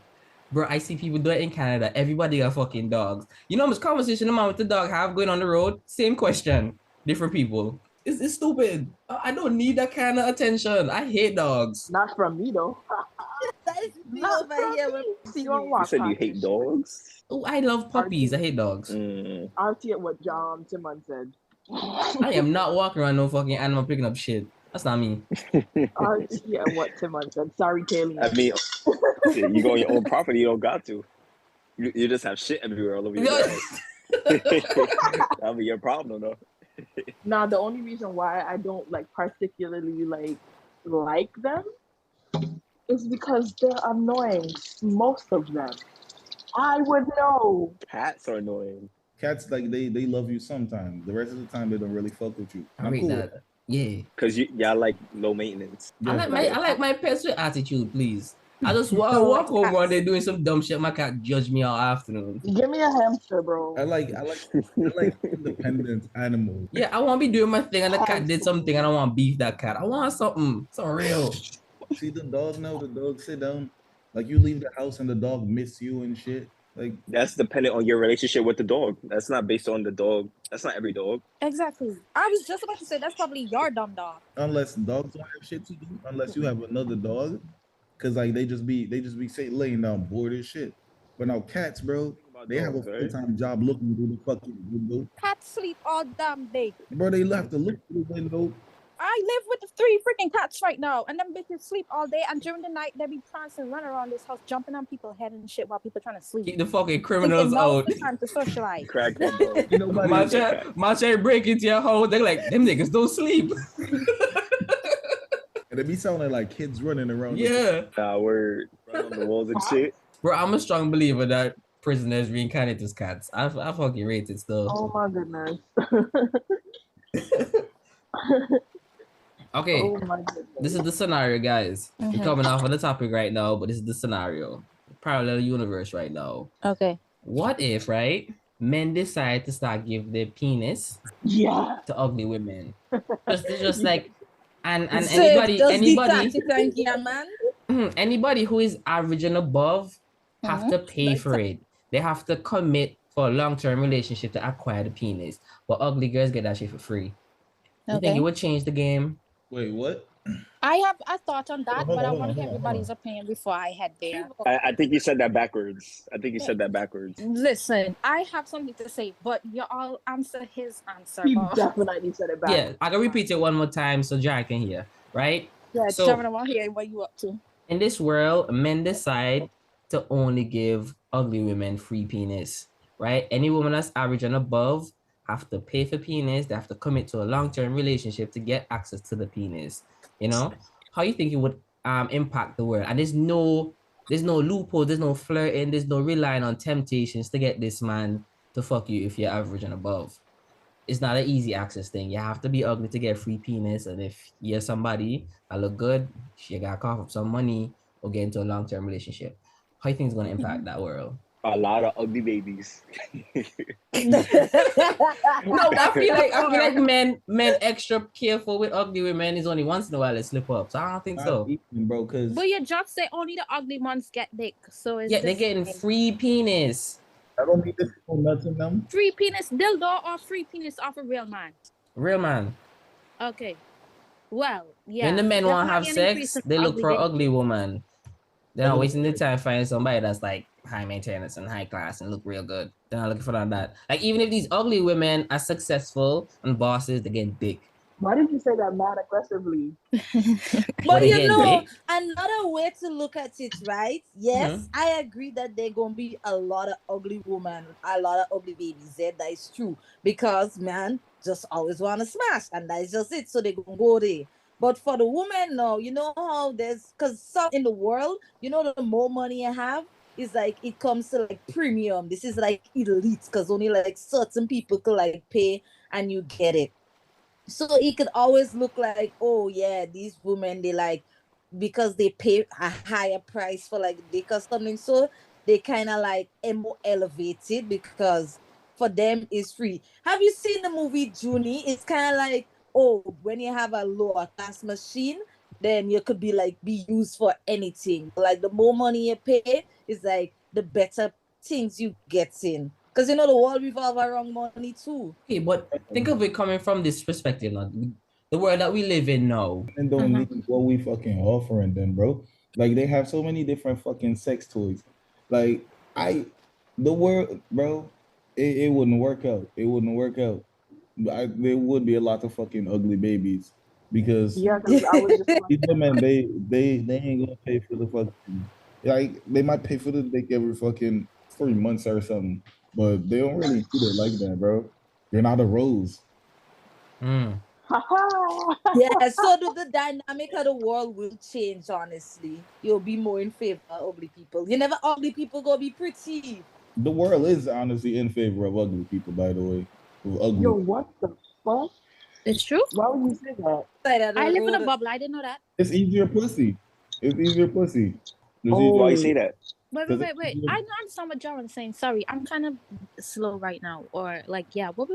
Bro, I see people do it in Canada. Everybody got fucking dogs. You know, this conversation the man with the dog have going on the road. Same question, different people. It's stupid. I don't need that kind of attention. I hate dogs. Not from me though. That is me Not over from here me. with See, you me. don't You walk said you past hate this shit. dogs? Oh, I love puppies. I hate dogs. I'll see what Timon said. I am not walking around no fucking animal picking up shit. That's not me. I'll see what Timon said. Sorry, Kayleen. I mean, shit, you go on your own property, you don't got to. You just have shit everywhere all over your house. That'll be your problem though. Now, the only reason why I don't particularly like them is because they're annoying. Most of them. I would know. Cats are annoying. cats like they love you sometimes. The rest of the time they don't really fuck with you. I rate that. Yeah. Cause y'all like low maintenance. I like my pets with attitude, please. I just walk over and they're doing some dumb shit. My cat judge me all afternoon. Give me a hamster, bro. I like independent animals. Yeah, I want to be doing my thing and the cat did something and I want to beef that cat. I want something real. See the dog now, the dog sit down. Like you leave the house and the dog miss you and shit. Like that's dependent on your relationship with the dog. That's not based on the dog. That's not every dog. Exactly. I was just about to say that's probably your dumb dog. Unless dogs don't have shit to do, unless you have another dog, cause like they just be laying down bored as shit. But now cats, bro, they have a full-time job looking through the fucking window. Cats sleep all damn day. Bro, they have to look through the window. I live with the 3 freaking cats right now, and them bitches sleep all day. And during the night, they be prancing, running around this house, jumping on people's head and shit while people trying to sleep. Keep the fucking criminals out. It's time to socialize. Mache break into your house. They're like, them niggas don't sleep. And they be sounding like kids running around. Yeah. We're on the walls and shit. Bro, I'm a strong believer that prisoners reincarnate as cats. I fucking rate it still. Oh my goodness. Okay, oh my goodness. This is the scenario, guys. We're coming off of the topic right now, but this is the scenario. Parallel universe right now. Okay. What if, right, men decide to start giving their penis to ugly women? just like, and anybody who is average and above have to pay for it. They have to commit for a long-term relationship to acquire the penis. But ugly girls get that shit for free. You think it would change the game? Wait, what? I have a thought on that, but I want to hear everybody's opinion before I head there. I think you said that backwards. Listen, I have something to say, but you all answer his answer. He definitely said it backwards. Yeah, I can repeat it one more time so Jack can hear, right? Yeah, so, Javon, I want to hear what you up to. In this world, men decide to only give ugly women free penis, right? Any woman that's average and above have to pay for penis. They have to commit to a long-term relationship to get access to the penis. You know, how you think it would impact the world? And there's no loophole, there's no flirting, there's no relying on temptations to get this man to fuck you if you're average and above. It's not an easy access thing. You have to be ugly to get free penis, and if you're somebody that look good, you gotta cough up some money or get into a long-term relationship. How you think it's gonna impact that world? A lot of ugly babies. No, I feel like men extra careful with ugly women. Is only once in a while they slip up. So I don't think so. Bro, but you just say only the ugly ones get dick. So it's they're getting free penis. I don't need to know nothing them. Free penis dildo or free penis off a real man? Real man. Okay. Well, yeah. When the men want to have sex, they look for an ugly woman. They're not wasting their time finding somebody that's like high maintenance and high class and look real good. They're not looking for that. Like even if these ugly women are successful and bosses, they get dick. Why did you say that mad aggressively? But you know, another way to look at it, right? Yes, I agree that there gonna be a lot of ugly women, a lot of ugly babies. That is true because man just always want to smash, and that is just it. So they gonna go there. But for the woman, no, you know how because some in the world, the more money you have, is like it comes to like premium. This is like elite because only like certain people could like pay and you get it. So it could always look like, oh yeah, these women, they like, because they pay a higher price for like dick or something, so they kind of like more elevated because for them it's free. Have you seen the movie Junie? It's kind of like, oh, when you have a lower class machine, then you could be used for anything. Like the more money you pay is like the better things you get in. Because the world revolves around money too. Okay, but think of it coming from this perspective, now. The world that we live in now. And don't need what we fucking offering them, bro. Like they have so many different fucking sex toys. Like the world, bro, it wouldn't work out. It wouldn't work out. There would be a lot of fucking ugly babies because because I was just these women, they ain't gonna pay for the fucking, like they might pay for the dick every fucking 3 months or something, but they don't really do it like that, bro. They're not a rose. Yeah, so the dynamic of the world will change, honestly. You'll be more in favor of ugly people. You never ugly people gonna be pretty. The world is honestly in favor of ugly people, by the way. Ugly. Yo, what the fuck? It's true. Why would you say that? I live in a bubble. I didn't know that. It's easier pussy. It's easier pussy. Why you say that? Wait. I don't understand what Jaron's saying. Sorry, I'm kind of slow right now. Or like, yeah, what?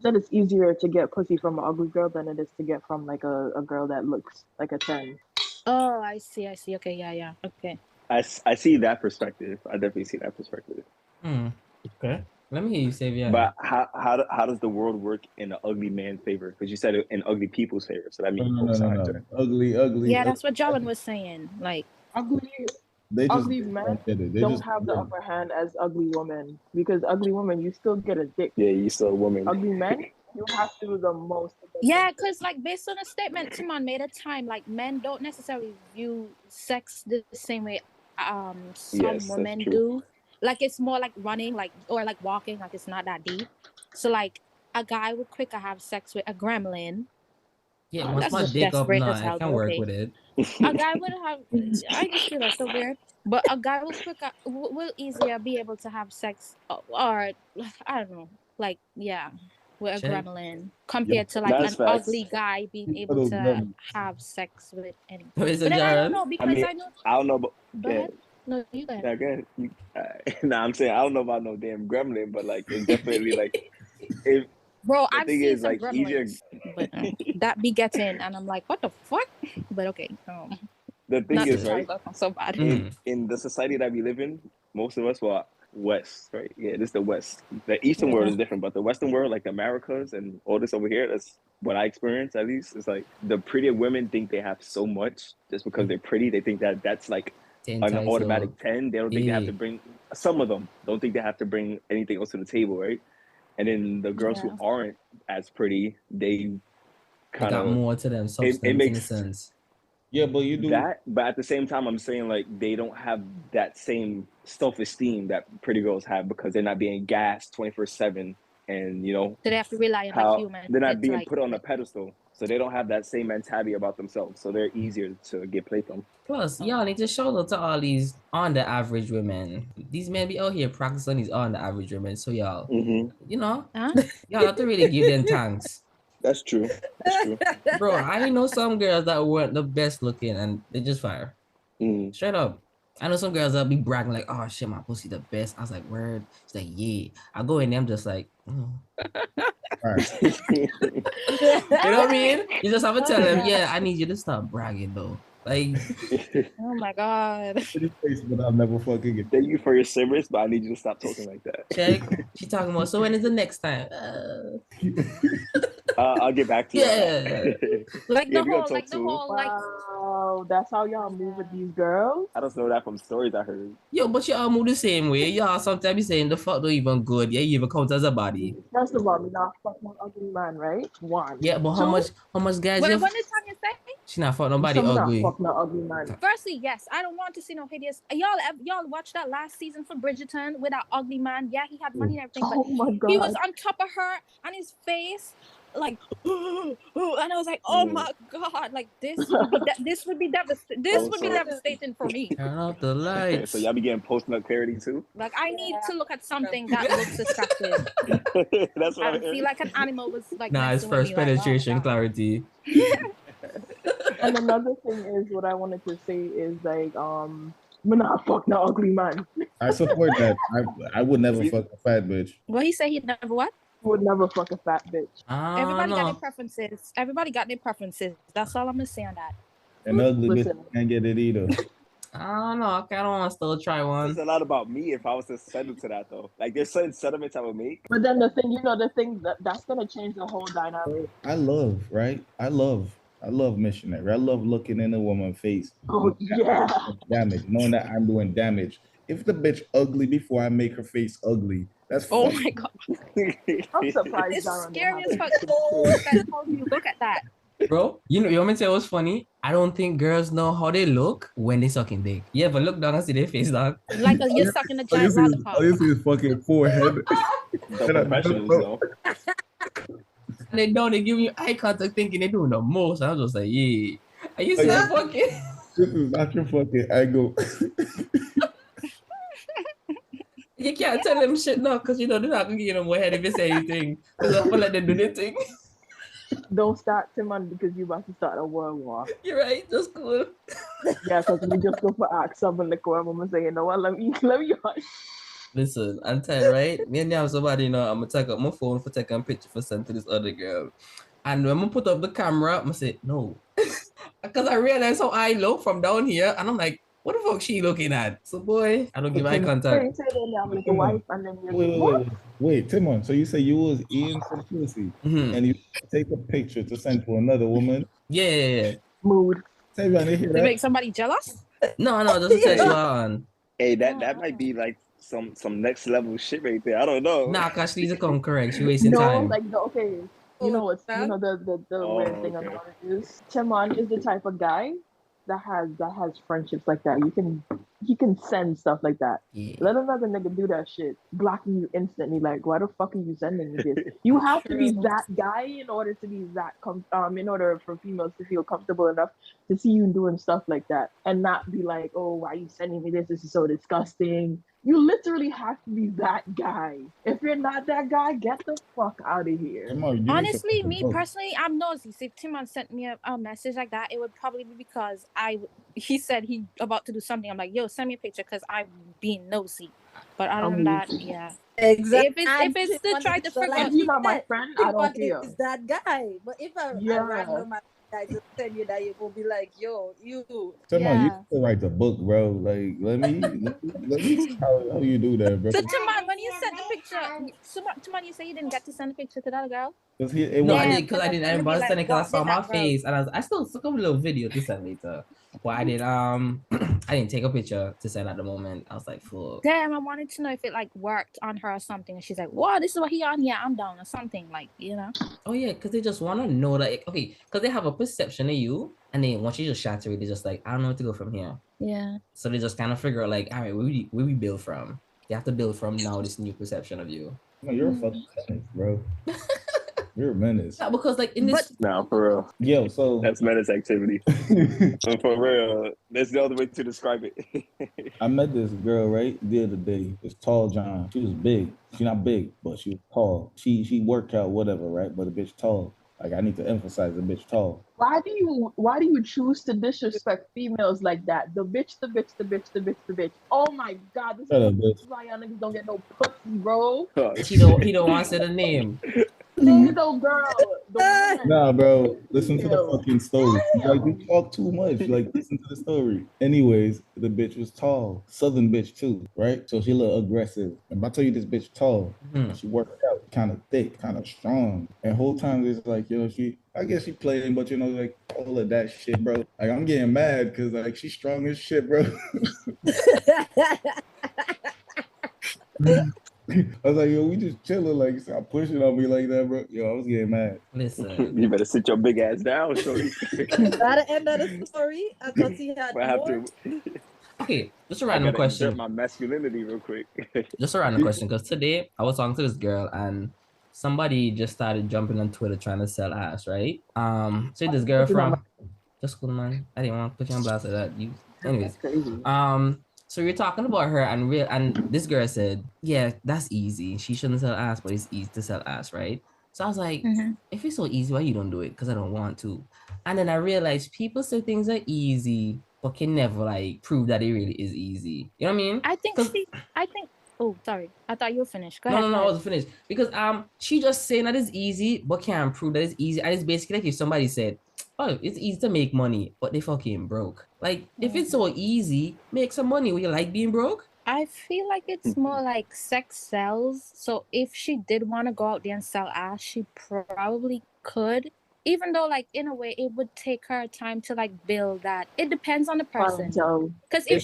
That it's easier to get pussy from an ugly girl than it is to get from like a girl that looks like a 10. Oh, I see. Okay, yeah. Okay. I see that perspective. I definitely see that perspective. Okay. Let me hear you, Savion. But how does the world work in an ugly man's favor? Because you said it in ugly people's favor, so that means both sides. No. Ugly. Yeah, that's what Jaron was saying. Like ugly men don't have the upper hand as ugly women, because ugly women, you still get a dick. Yeah, you still a woman. Ugly men, you have to do the most. Yeah, because like based on a statement Timon made at time, like men don't necessarily view sex the same way some women do. Like it's more like running, or like walking, like it's not that deep. So like a guy would quicker have sex with a gremlin. Yeah, once my dick up now, I can work with it. A guy would have, I just feel that's so weird. But a guy will easier be able to have sex, or I don't know, like with a gremlin compared to like an ugly guy being able to have sex with anyone. But then I don't know, because I don't know, but go ahead. No, you go ahead. Go ahead. I'm saying I don't know about no damn gremlin, but like it's definitely like if. Bro, I've seen some gremlins, but that be getting, and I'm like, what the fuck? But okay. The thing is, right? So bad. In the society that we live in, most of us were West, right? Yeah, this is the West. The Eastern world is different, but the Western world, like the Americas and all this over here, that's what I experience at least. It's like the prettier women think they have so much just because they're pretty. They think that that's like an automatic 10. They don't think they have to bring, some of them don't think they have to bring anything else to the table, right? And then the girls who aren't as pretty, they kind of more to them substance in a sense. Yeah, but you do that. But at the same time, I'm saying like they don't have that same self-esteem that pretty girls have because they're not being gassed 24/7, and so they have to rely on like humans. They're not being put on a pedestal, so they don't have that same mentality about themselves. So they're easier to get played from. Plus, y'all need to shout out to all these on the average women. These men be out here practicing these on the average women. So y'all, y'all have to really give them thanks. That's true. Bro, I know some girls that weren't the best looking and they just fire. Straight up. I know some girls that be bragging like, oh shit, my pussy the best. I was like, word. She's like, yeah. I go in there, I'm just like, Right. You know what I mean? You just have to tell them, yeah, I need you to stop bragging though. Like, oh my god. But I'll never fucking get. Thank you for your service, but I need you to stop talking like that. Check. She talking about. So when is the next time? I'll get back to you. Like the whole, wow, that's how y'all move with these girls. I don't know that from stories I heard. Yo, but y'all move the same way. Y'all sometimes be saying the fuck don't even good. Yeah, you even count as a body. First of all, me not fuck no ugly man, right? One. Yeah, but how much guys? What did Tanya say? She not fuck nobody ugly. Fuck no ugly man. Firstly, yes, I don't want to see no hideous. Y'all watched that last season for Bridgerton with that ugly man. Yeah, he had money and everything, but my god, he was on top of her and his face. like, and I was like, oh my god, like this would be devastating for me. Turn off the lights. So y'all be getting post-nut clarity too? Like I need to look at something that looks attractive. That's what I feel like an animal was like. Nah, it's first penetration like, clarity. And another thing is what I wanted to say is like me not fuck no ugly man. I support that. I would never fuck a fat bitch. What he say? He never what? Would never fuck a fat bitch. Everybody got their preferences. Everybody got their preferences. That's all I'm gonna say on that. An ugly bitch can't get it either. I don't know. I kind of want to still try one. It's a lot about me if I was to settle to that though. Like there's certain settlements I would make. But then the thing that's gonna change the whole dynamic. I love missionary. I love looking in a woman's face. Oh yeah. Damage, knowing that I'm doing damage. If the bitch ugly before I make her face ugly, that's oh my god. I'm surprised. It's scary as fuck. That's how you look at that. Bro, you want me to say what's funny? I don't think girls know how they look when they sucking dick. Yeah, but look down and see their face, dog. Like you're sucking a giant lollipop. All you see is fucking forehead. The professionals though. And they don't, they give you eye contact thinking they're doing the most. I was just like, yeah. Are you still fucking? This is not your fucking angle. You can't tell them shit now because you know they're not going to give them more head if you say anything. Because I feel like they do their thing. Don't start Timon because you about to start a world war. You're right, that's cool. Yeah, because we just go for act something like what I'm saying, you know what, let me hush. Listen, I'm telling you, right? Me and somebody, you know, I'm gonna take up my phone for taking a picture for send to this other girl. And when I put up the camera, I'm gonna say no. Because I realize how I look from down here, and I'm like, what the fuck she looking at? So boy, I don't give eye contact. Wait, Timon. So you say you was in some pussy and you take a picture to send to another woman? Yeah. Mood. Savion, you hear To that? make somebody jealous? No, just to test you on. Hey, that might be like some next level shit right there. I don't know. Nah, cause she's a come correct. She wasting no, time. Like okay. You know what's the weird thing about it is Timon is the type of guy that has friendships like that. You can send stuff like that. Yeah. Let another nigga do that shit, blocking you instantly. Like, why the fuck are you sending me this? You have to be that guy in order to be that in order for females to feel comfortable enough to see you doing stuff like that and not be like, oh, why are you sending me this? This is so disgusting. You literally have to be that guy. If you're not that guy, get the fuck out of here. Honestly, me personally, I'm nosy. So if Timon sent me a message like that, it would probably be because he said he about to do something. I'm like, yo, send me a picture because I'm being nosy. But other than that, yeah. Exactly. If it's to try to figure out, if you're not my friend, I don't care. Is that guy? But if I random guy just tell you that, you will be like, yo, you. Timon, you can write the book, bro. Like, let me see how you do that, bro. So Timon, when you sent the picture, Timon, you say you didn't get to send the picture to that girl? I did because I didn't bother sending because I saw my face and I still took a little video to send later. But I didn't take a picture to send at the moment. I was like, fuck. Damn, I wanted to know if it like worked on her or something. And she's like, wow, this is what he on. Yeah, I'm down or something, like, you know. Oh yeah, because they just want to know that because they have a perception of you, and then once you just shatter it, they're just like, I don't know where to go from here. Yeah. So they just kind of figure out like, all right, where we build from? They have to build from now this new perception of you. No, you're a fucking menace, bro. You're a menace. Yeah, because like in this. Nah, for real. Yo, so that's menace activity. For real, that's the other way to describe it. I met this girl right the other day. It's tall John. She was big. She's not big, but she was tall. She worked out whatever, right? But a bitch tall. Like I need to emphasize the bitch tall. Why do you choose to disrespect females like that? The bitch. Oh my god, this is why y'all niggas don't get no pussy, bro. He don't want to say the name. Little girl. Nah, bro. Listen to the fucking story. Like you talk too much. Like listen to the story. Anyways, the bitch was tall. Southern bitch too, right? So she a little aggressive. And if I tell you this bitch tall, she worked out kind of thick, kind of strong. And whole time it's like, yo, I guess she playing, but you know, like all of that shit, bro. Like I'm getting mad because like she's strong as shit, bro. I was like, yo, we just chilling, like, stop pushing on me like that, bro. Yo, I was getting mad. Listen. You better sit your big ass down, shorty. At the end of the story, I thought he had more. Okay, just a random question. My masculinity real quick. Just a random question, because today I was talking to this girl and somebody just started jumping on Twitter trying to sell ass, right? So this girl from just cool, man. I didn't want to put you on blast like that. Anyways. So you're talking about her and this girl said, yeah, that's easy. She shouldn't sell ass, but it's easy to sell ass, right? So I was like, if it's so easy, why you don't do it? Because I don't want to. And then I realized people say things are easy, but can never like prove that it really is easy. You know what I mean? I think oh, sorry. I thought you were finished. Go No, ahead. I wasn't finished. Because she just saying that it's easy, but can't prove that it's easy. And it's basically like if somebody said, oh, it's easy to make money, but they fucking broke. Like, if it's so easy, make some money. Would you like being broke? I feel like it's more like sex sells. So if she did want to go out there and sell ass, she probably could. Even though, like, in a way, it would take her time to like build that. It depends on the person. Because if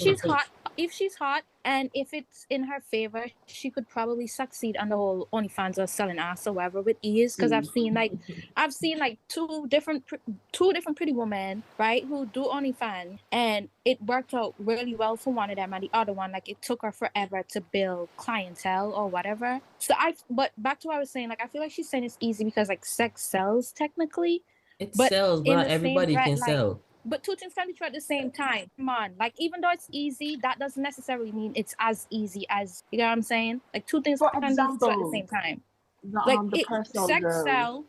she's hot, and if it's in her favor, she could probably succeed on the whole OnlyFans or selling ass or whatever with ease. Because I've seen like two different pretty women, right, who do OnlyFans, and it worked out really well for one of them, and the other one, like, it took her forever to build clientele or whatever. So but back to what I was saying, like, I feel like she's saying it's easy because like sex sells technically. It sells, but not everybody can sell. But two things can be true at the same time. Come on, like, even though it's easy, that doesn't necessarily mean it's as easy as, you know what I'm saying? Like, two things can be true at the same time. Like, sex sell,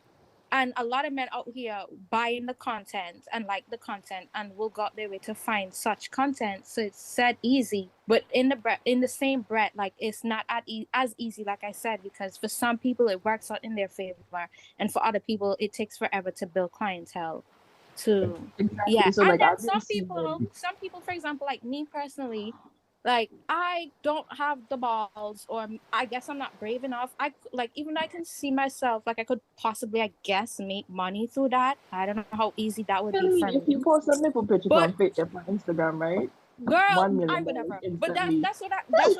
and a lot of men out here buying the content and like the content and will go out their way to find such content. So it's said easy, but in the same breath, like, it's not as easy, like I said, because for some people it works out in their favor, and for other people it takes forever to build clientele. Yeah, so, like, and then some people, for example, like me personally, like, I don't have the balls, or I guess I'm not brave enough. Even though I can see myself, like, I could possibly, I guess, make money through that. I don't know how easy that would be for me. If you post a nipple picture on Instagram, right? Girl, I whatever. But that's what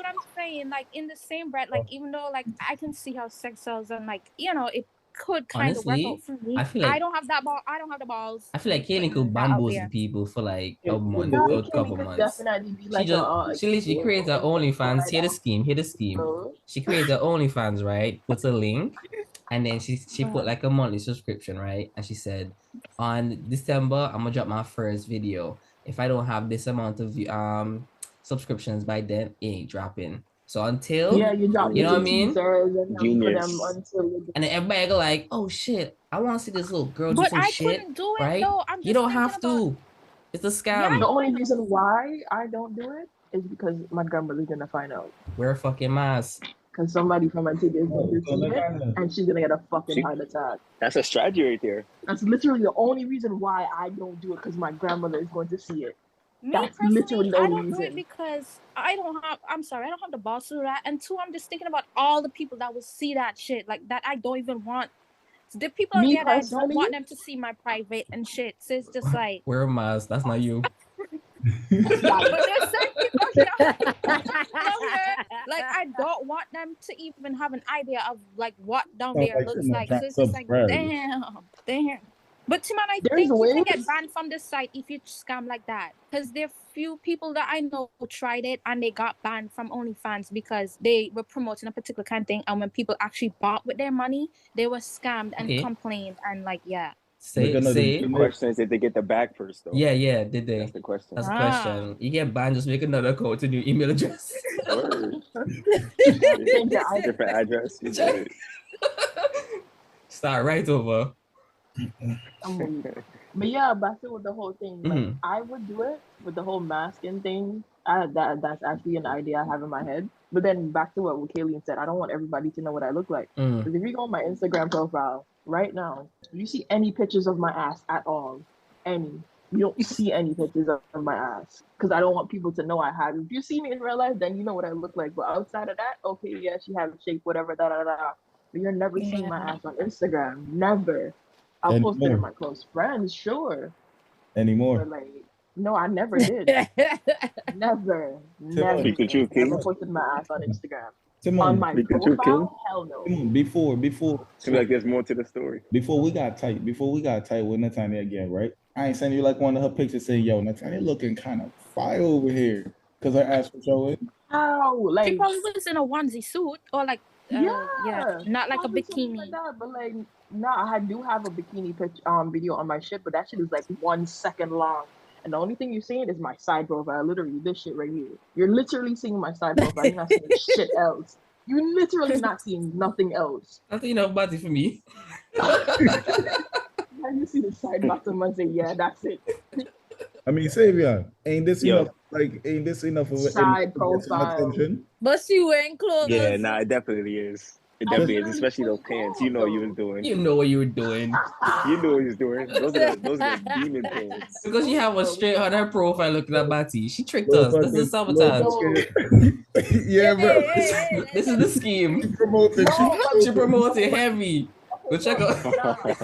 I'm saying. Like, in the same breath, like, even though, like, I can see how sex sells and, like, you know, it could kind of work out for me. I feel like I don't have that ball. I don't have the balls. I feel like Kayleen could bamboozle people for like a month or a couple months. She literally creates her OnlyFans. Hear the scheme. She creates her OnlyFans, right? Puts a link, and then she put like a monthly subscription, right? And she said, on December, I'm gonna drop my first video. If I don't have this amount of subscriptions by then, it ain't dropping. So until you know what I mean, and then everybody go like, oh shit, I want to see this little girl do some shit, do it, right? Though. You don't have to. It's a scam. The only reason why I don't do it is because my grandmother's gonna find out. Wear a fucking mask. Because somebody from Antigua is going to see it, and she's gonna get a fucking heart attack. That's a strategy right there. That's literally the only reason why I don't do it, because my grandmother is going to see it. Me personally, I don't do it because I don't have the balls to do that. And two, I'm just thinking about all the people that will see that shit, like, that I don't even want. The people out there that I don't want them to see my private and shit. So it's just like, wear a mask. That's not you. But there's certain people here, like, I don't want them to even have an idea of like what down there looks like. So it's just like, damn. But Timon, I think you can get banned from the site if you scam like that. Because there are few people that I know who tried it and they got banned from OnlyFans because they were promoting a particular kind of thing. And when people actually bought with their money, they were scammed and complained and like, yeah. The question is, did they get the bag first though? Yeah, did they? That's the question. That's the question. You get banned, just make another account to new email address. Different address. Start right over. But yeah, back to the whole thing. Like, I would do it with the whole masking thing. That's actually an idea I have in my head. But then back to what Kayleen said, I don't want everybody to know what I look like. Because if you go on my Instagram profile right now, you see any pictures of my ass at all? You don't see any pictures of my ass. Because I don't want people to know I have. If you see me in real life, then you know what I look like. But outside of that, okay, yeah, she has a shape, whatever, But you're never seeing my ass on Instagram. Never. I'll post it to my close friends, sure. Anymore. But like, no, I never did. Never posted my ass on Instagram. On my profile, hell no. Before. Seems like there's more to the story. Before we got tight with Nathanya again, right? I ain't sending you like one of her pictures saying, yo, Nathanya looking kind of fire over here. Because her ass was showing. How? Like, she probably was in a onesie suit or like Yeah, not like a probably something bikini. like that. But like, nah, I do have a bikini video on my shit, but that shit is like 1 second long. And the only thing you're seeing is my side profile. Literally, this shit right here. You're literally seeing my side profile. You're not seeing shit else. You're literally not seeing nothing else. Nothing enough body for me. And you see the side bottom and say, yeah, that's it. I mean, Savion, ain't this Yo. enough? Like, ain't this enough of Side to get some profile. attention? But she wearing clothes. Yeah, nah, it definitely is. It I was definitely is, literally especially those fully pants. You know what you was clothed, doing. You know what you were doing. You knew what you was doing. Those are the demon pants. Because you have a straight on her profile looking at Batty. She tricked Little us. This is fucking- sabotage. little yeah, bro. This is the scheme. She promoted. She promoted heavy. Go check out.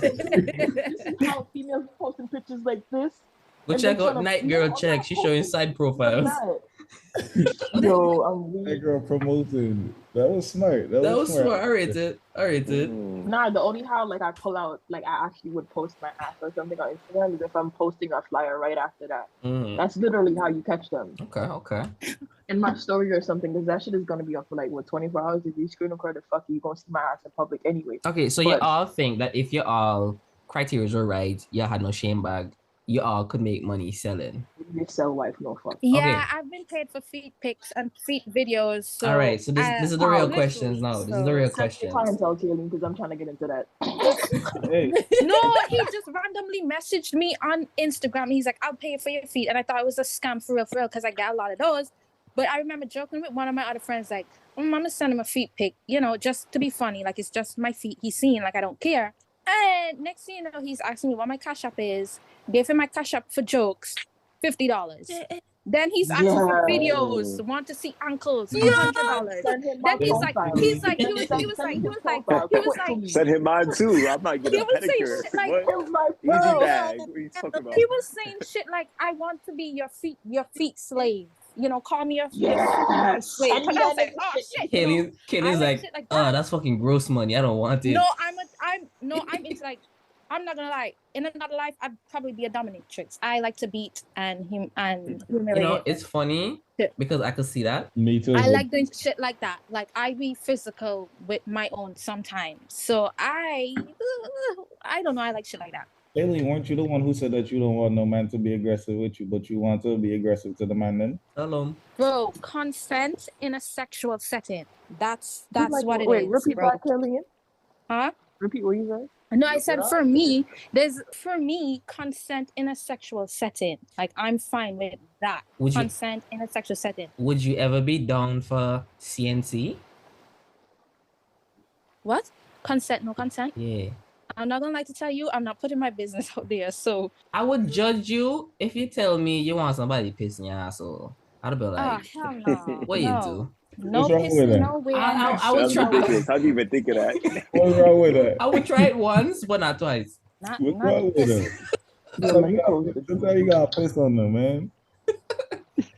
You see how females posting pictures like this? Go And check then out trying to Night flip Girl on Check. that She's showing posting side profiles. Yo, I'm That weak. girl promoted. That was smart. That was smart. I rate it. Nah, the only how like I pull out, like I actually would post my ass or something on Instagram is if I'm posting a flyer right after that. That's literally how you catch them. Okay. In my story or something, because that shit is gonna be up for like what 24 hours. If you screen record the fuck, you gonna see my ass in public anyway. Okay, so you all think that if you all criteria were right, you had no shame bag, you all could make money selling. You sell wife no fuck. Yeah, Okay. I've been paid for feet pics and feet videos. So all right, so this is the real questions now. This is the real Send me questions. clientele, Kayleen, because I'm trying to get into that. Hey, No, he just randomly messaged me on Instagram. He's like, I'll pay you for your feet. And I thought it was a scam for real, because I got a lot of those. But I remember joking with one of my other friends, like, I'm gonna send him a feet pic, just to be funny. Like, it's just my feet he's seeing, like, I don't care. And next thing you know, he's asking me what my cash app is. Gave him my cash app for jokes, $50. Then he's asking for videos, want to see ankles, $100. Then he's like, Send him mine too. I'm not getting a pedicure. What? Easy bag. What are you talking about? He was saying shit like, I want to be your feet slave. Call me your slave. And I was like, oh shit. Kaylee's like, oh, that's fucking gross money. I don't want it. No, I'm into like, I'm not gonna lie. In another life, I'd probably be a dominatrix. I like to beat and humiliate. It's funny because I could see that. Me too. I like doing shit like that. Like I be physical with my own sometimes. So I don't know. I like shit like that. Kayleen, weren't you the one who said that you don't want no man to be aggressive with you, but you want to be aggressive to the man then? Hello. Bro, consent in a sexual setting. That's what it is. Wait, repeat that, Kayleen. Huh? Repeat what you said. No, I said for me, consent in a sexual setting. Like I'm fine with that. Consent in a sexual setting. Would you ever be down for CNC? What? Consent, no consent? Yeah. I'm not gonna like to tell you, I'm not putting my business out there. So I would judge you if you tell me you want somebody pissing your asshole. I'd be like, hell no. What you do? No pissing, no way. I would try. How do you even think of that? What's wrong with that? I would try it once, but not twice. What's wrong with that? Sometimes you gotta piss on them, man.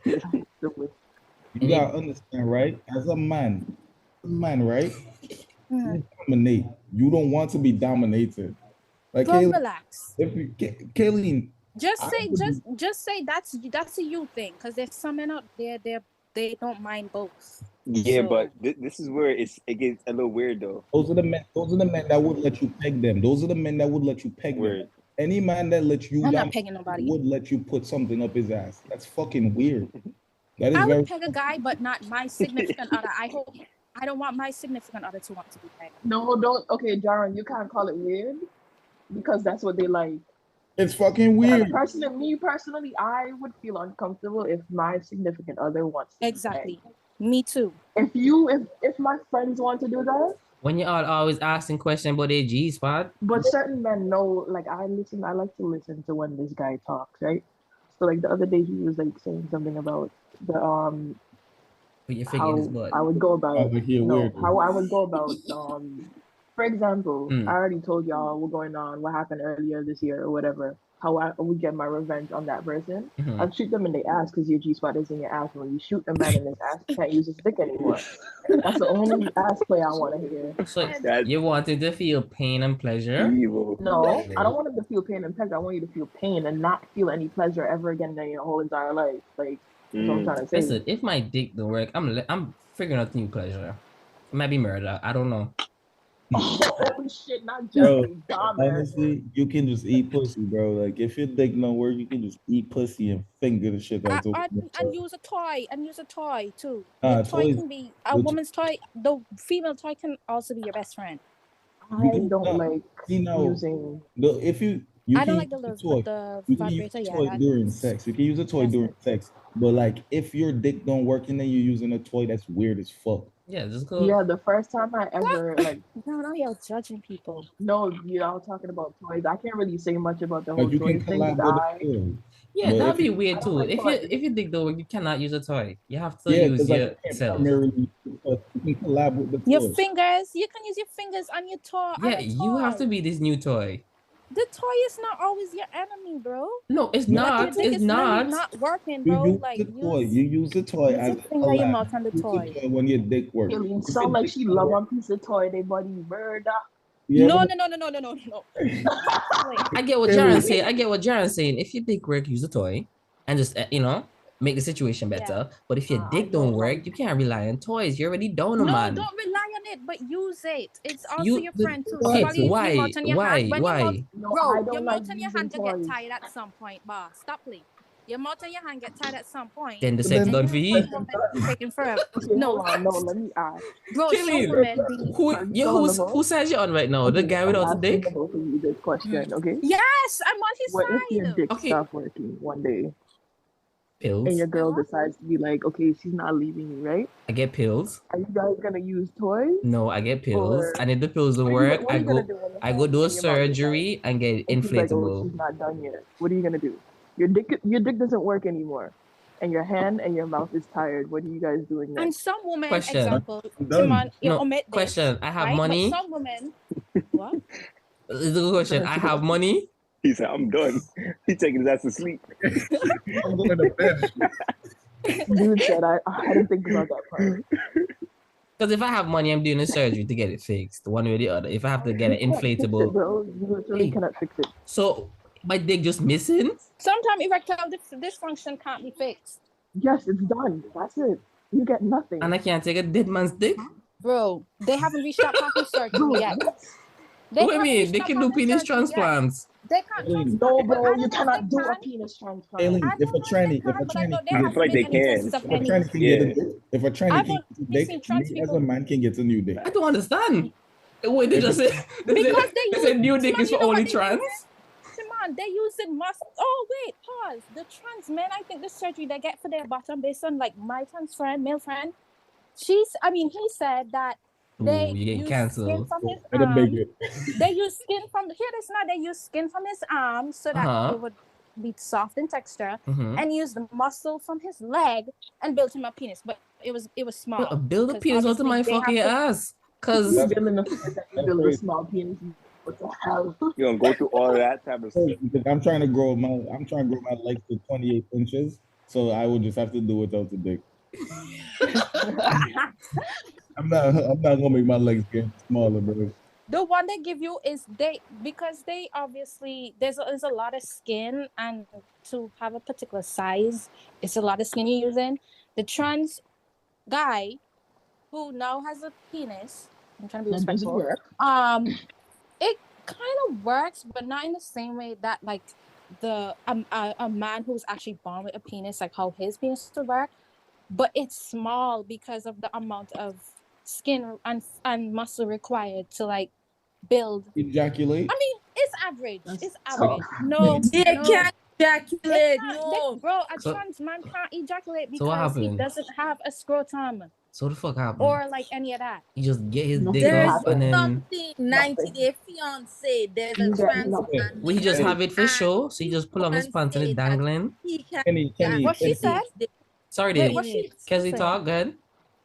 You gotta understand, right? As a man, right? You dominate. You don't want to be dominated. Like Kayleen, relax. Kayleen, just say that's a you thing. Because there's some men out there, they don't mind both. Yeah, so, but this is where it gets a little weird though. Those are the men that would let you peg them. Those are the men that would let you peg them. Any man that lets you I'm not pegging nobody. Would let you put something up his ass. That's fucking weird. That is I would peg a guy, but not my significant other. I don't want my significant other to want to be pegged. No, don't. Okay, Jaron, you can't call it weird because that's what they like. It's fucking weird. Me personally, I would feel uncomfortable if my significant other wants to exactly. Me too. If my friends want to do that. When you're always asking questions about their G-spot. But certain men know, like I like to listen to when this guy talks, right? So like the other day he was like saying something about the how I would go about how I would go about for example, I already told y'all what's going on, what happened earlier this year or whatever, how I would get my revenge on that person. I'd shoot them in the ass because your G-spot is in your ass. When you shoot a man in his ass, you can't use his dick anymore. That's the only ass play I want to hear. So you wanted to feel pain and pleasure? No, I don't want him to feel pain and pleasure. I want you to feel pain and not feel any pleasure ever again in your whole entire life. Like, that's what I'm trying to say. Listen, if my dick don't work, I'm figuring out new pleasure. It might be murder. I don't know. Oh shit, not Bro, Jeffrey Dahmer. honestly, you can just eat pussy, bro. Like if your dick don't work, you can just eat pussy and finger the shit out of it. And use a toy too. Your toy Toys. can be a woman's toy. The female toy can also be your best friend. I don't like using. If you I don't can like the use a little, toy, but the you can use vibrator, a yeah. toy during sex. You can use a toy during sex, but like if your dick don't work and then you're using a toy, that's weird as fuck. Yeah, just go. Yeah, the first time I ever like. No, you're judging people. No, y'all talking about toys. I can't really say much about the whole Like you toy can thing. collab with a toy. Yeah, But that'd be if you- weird I don't too. like If you dig the work, you cannot use a toy. You have to use because like you can't yourself. primarily you can collab with the Your toy. fingers. You can use your fingers on your toy. Yeah, you have to be this new toy. The toy is not always your enemy, bro. No, it's Like, not. your dick It's is not. not working, You bro. use Like the toy. You use the toy use as your a finger, your collab. mouth on the Use toy. when your dick works. Kayleen sound like she love one piece of toy. They body murder. Yeah, No. I get what Jaren's saying. I get what Jaren's saying. If your dick work, use a toy, and just make the situation better. But if your dick don't work, you can't rely on toys. You're already down a man. No, don't rely on it, but use it. It's also You- your friend too. okay, Probably why? your mouth on your Why? hand. When Why? Your mouth, No, bro, I don't your like mouth on your using hand to toys. get tired at some point, boss. Stop please. Your mouth on your hand get tired at some point. Then the sex done for you. Taking forever. Okay, No, hold on, no, let me ask. bro, Kayleen, who says you on right now? The guy without the asking dick? both of you this question, okay? Yes, I'm on his What if side. your dick Okay. stop working one day Pills. and your girl decides to be like, okay, she's not leaving you, right? I get pills. Are you guys gonna use toys? No, I get pills. Or- And if the pills don't What are you- work, what are I you go gonna do when I go do a your mom surgery and get And she's like, oh, inflatable. she's not done yet. What are you gonna do? Your dick doesn't work anymore, and your hand and your mouth is tired. What are you guys doing And next? some women, Question. example, done. Timon, you No, omit this, question. I have right? money. But some women, what? This is a good question. I have money. He said, I'm done. He's taking his ass to sleep. I'm going to bed. Dude said, I didn't think about that part. Because if I have money, I'm doing a surgery to get it fixed, one way or the other. If I have to get an You can't fix it, inflatable, bro. You literally Hey. cannot fix it. so my dick just missing. Sometimes erectile dysfunction can't be fixed. Yes, it's done. That's it. You get nothing. And I can't take a dead man's dick. Bro, they haven't reached that part of surgery yet. What do you mean? They can do penis transplants. They can't transplant. No, it, but bro, I you don't know cannot if do they a can. penis transplant. Kayleen, I if don't a know if tranny, they if can, a but I know tranny, there I hasn't feel like been they any can. cases of if a any. tranny can Yeah. get a dick, if a tranny I've can only get a dick, seen trans me as a people. man can get a new dick. I don't understand. Wait, they just say Because they say new dick is for only trans. Simon, they use it must. Oh wait, pause. The trans men, I think the surgery they get for their bottom based on like my trans friend, male friend. He said that they Ooh, you getting use cancelled. skin from his Let him make arm. it. They use skin from here. It's not. They use skin from his arm so that Uh-huh. it would be soft in texture, Mhm. and use the muscle from his leg and build him a penis. But it was small. Build a 'cause penis out of obviously my they have fucking to- ass. Cause You building the fact that you That's build a crazy. small penis. What the hell? You're gonna go through all that type of stuff. Because I'm trying to grow my legs to 28 inches, so I will just have to do without the dick. I'm not gonna make my legs get smaller, bro. The one they give you is because they obviously there's a lot of skin, and to have a particular size, it's a lot of skin you're using. The trans guy who now has a penis, I'm trying to be That doesn't respectful. work. It kind of works, but not in the same way that like a man who's actually born with a penis, like how his penis would work. But it's small because of the amount of skin and muscle required to like build. Ejaculate. I mean, it's average. That's It's average. tough. No, They no. can't ejaculate. It's not- No. bro, a So- trans man can't ejaculate So what because he happened? doesn't have a scrotum so the fuck happened? or like any of that. You just get his Nothing dick There's off and then something 90 Day Fiance. There's a You get trans nothing. man. will he just have it for and show? So he just pull on his pants and it's dangling. He can Kenny, What she said? Sorry, Wait, did what she Kelsey said? talk? Good.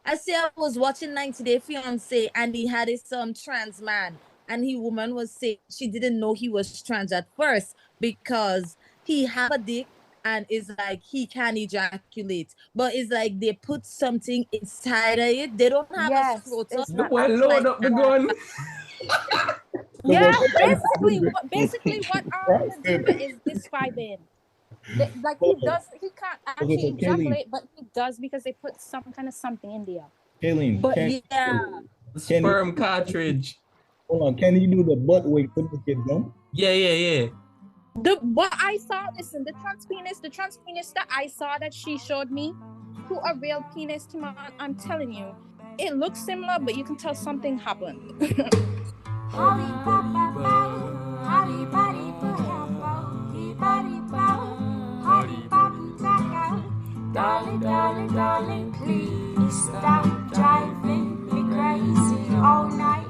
I say I was watching 90 Day Fiance and he had his trans man, and the woman was saying she didn't know he was trans at first because he have a dick and is like he can ejaculate, but it's like they put something inside of it. They don't have Yes, a scrotum. it's The not boy actually load up the gun. Yeah, basically what David is describing. Like he can't actually so Kayleen- ejaculate, but he does because they put some kind of something in there. Kayleen, But can Sperm cartridge. hold on? Can you do the butt wig to make it jump? Yeah. What I saw, listen, the trans penis that I saw that she showed me to a real penis, Timon, I'm telling you, it looks similar, but you can tell something happened. Darling, please stop driving me crazy all night.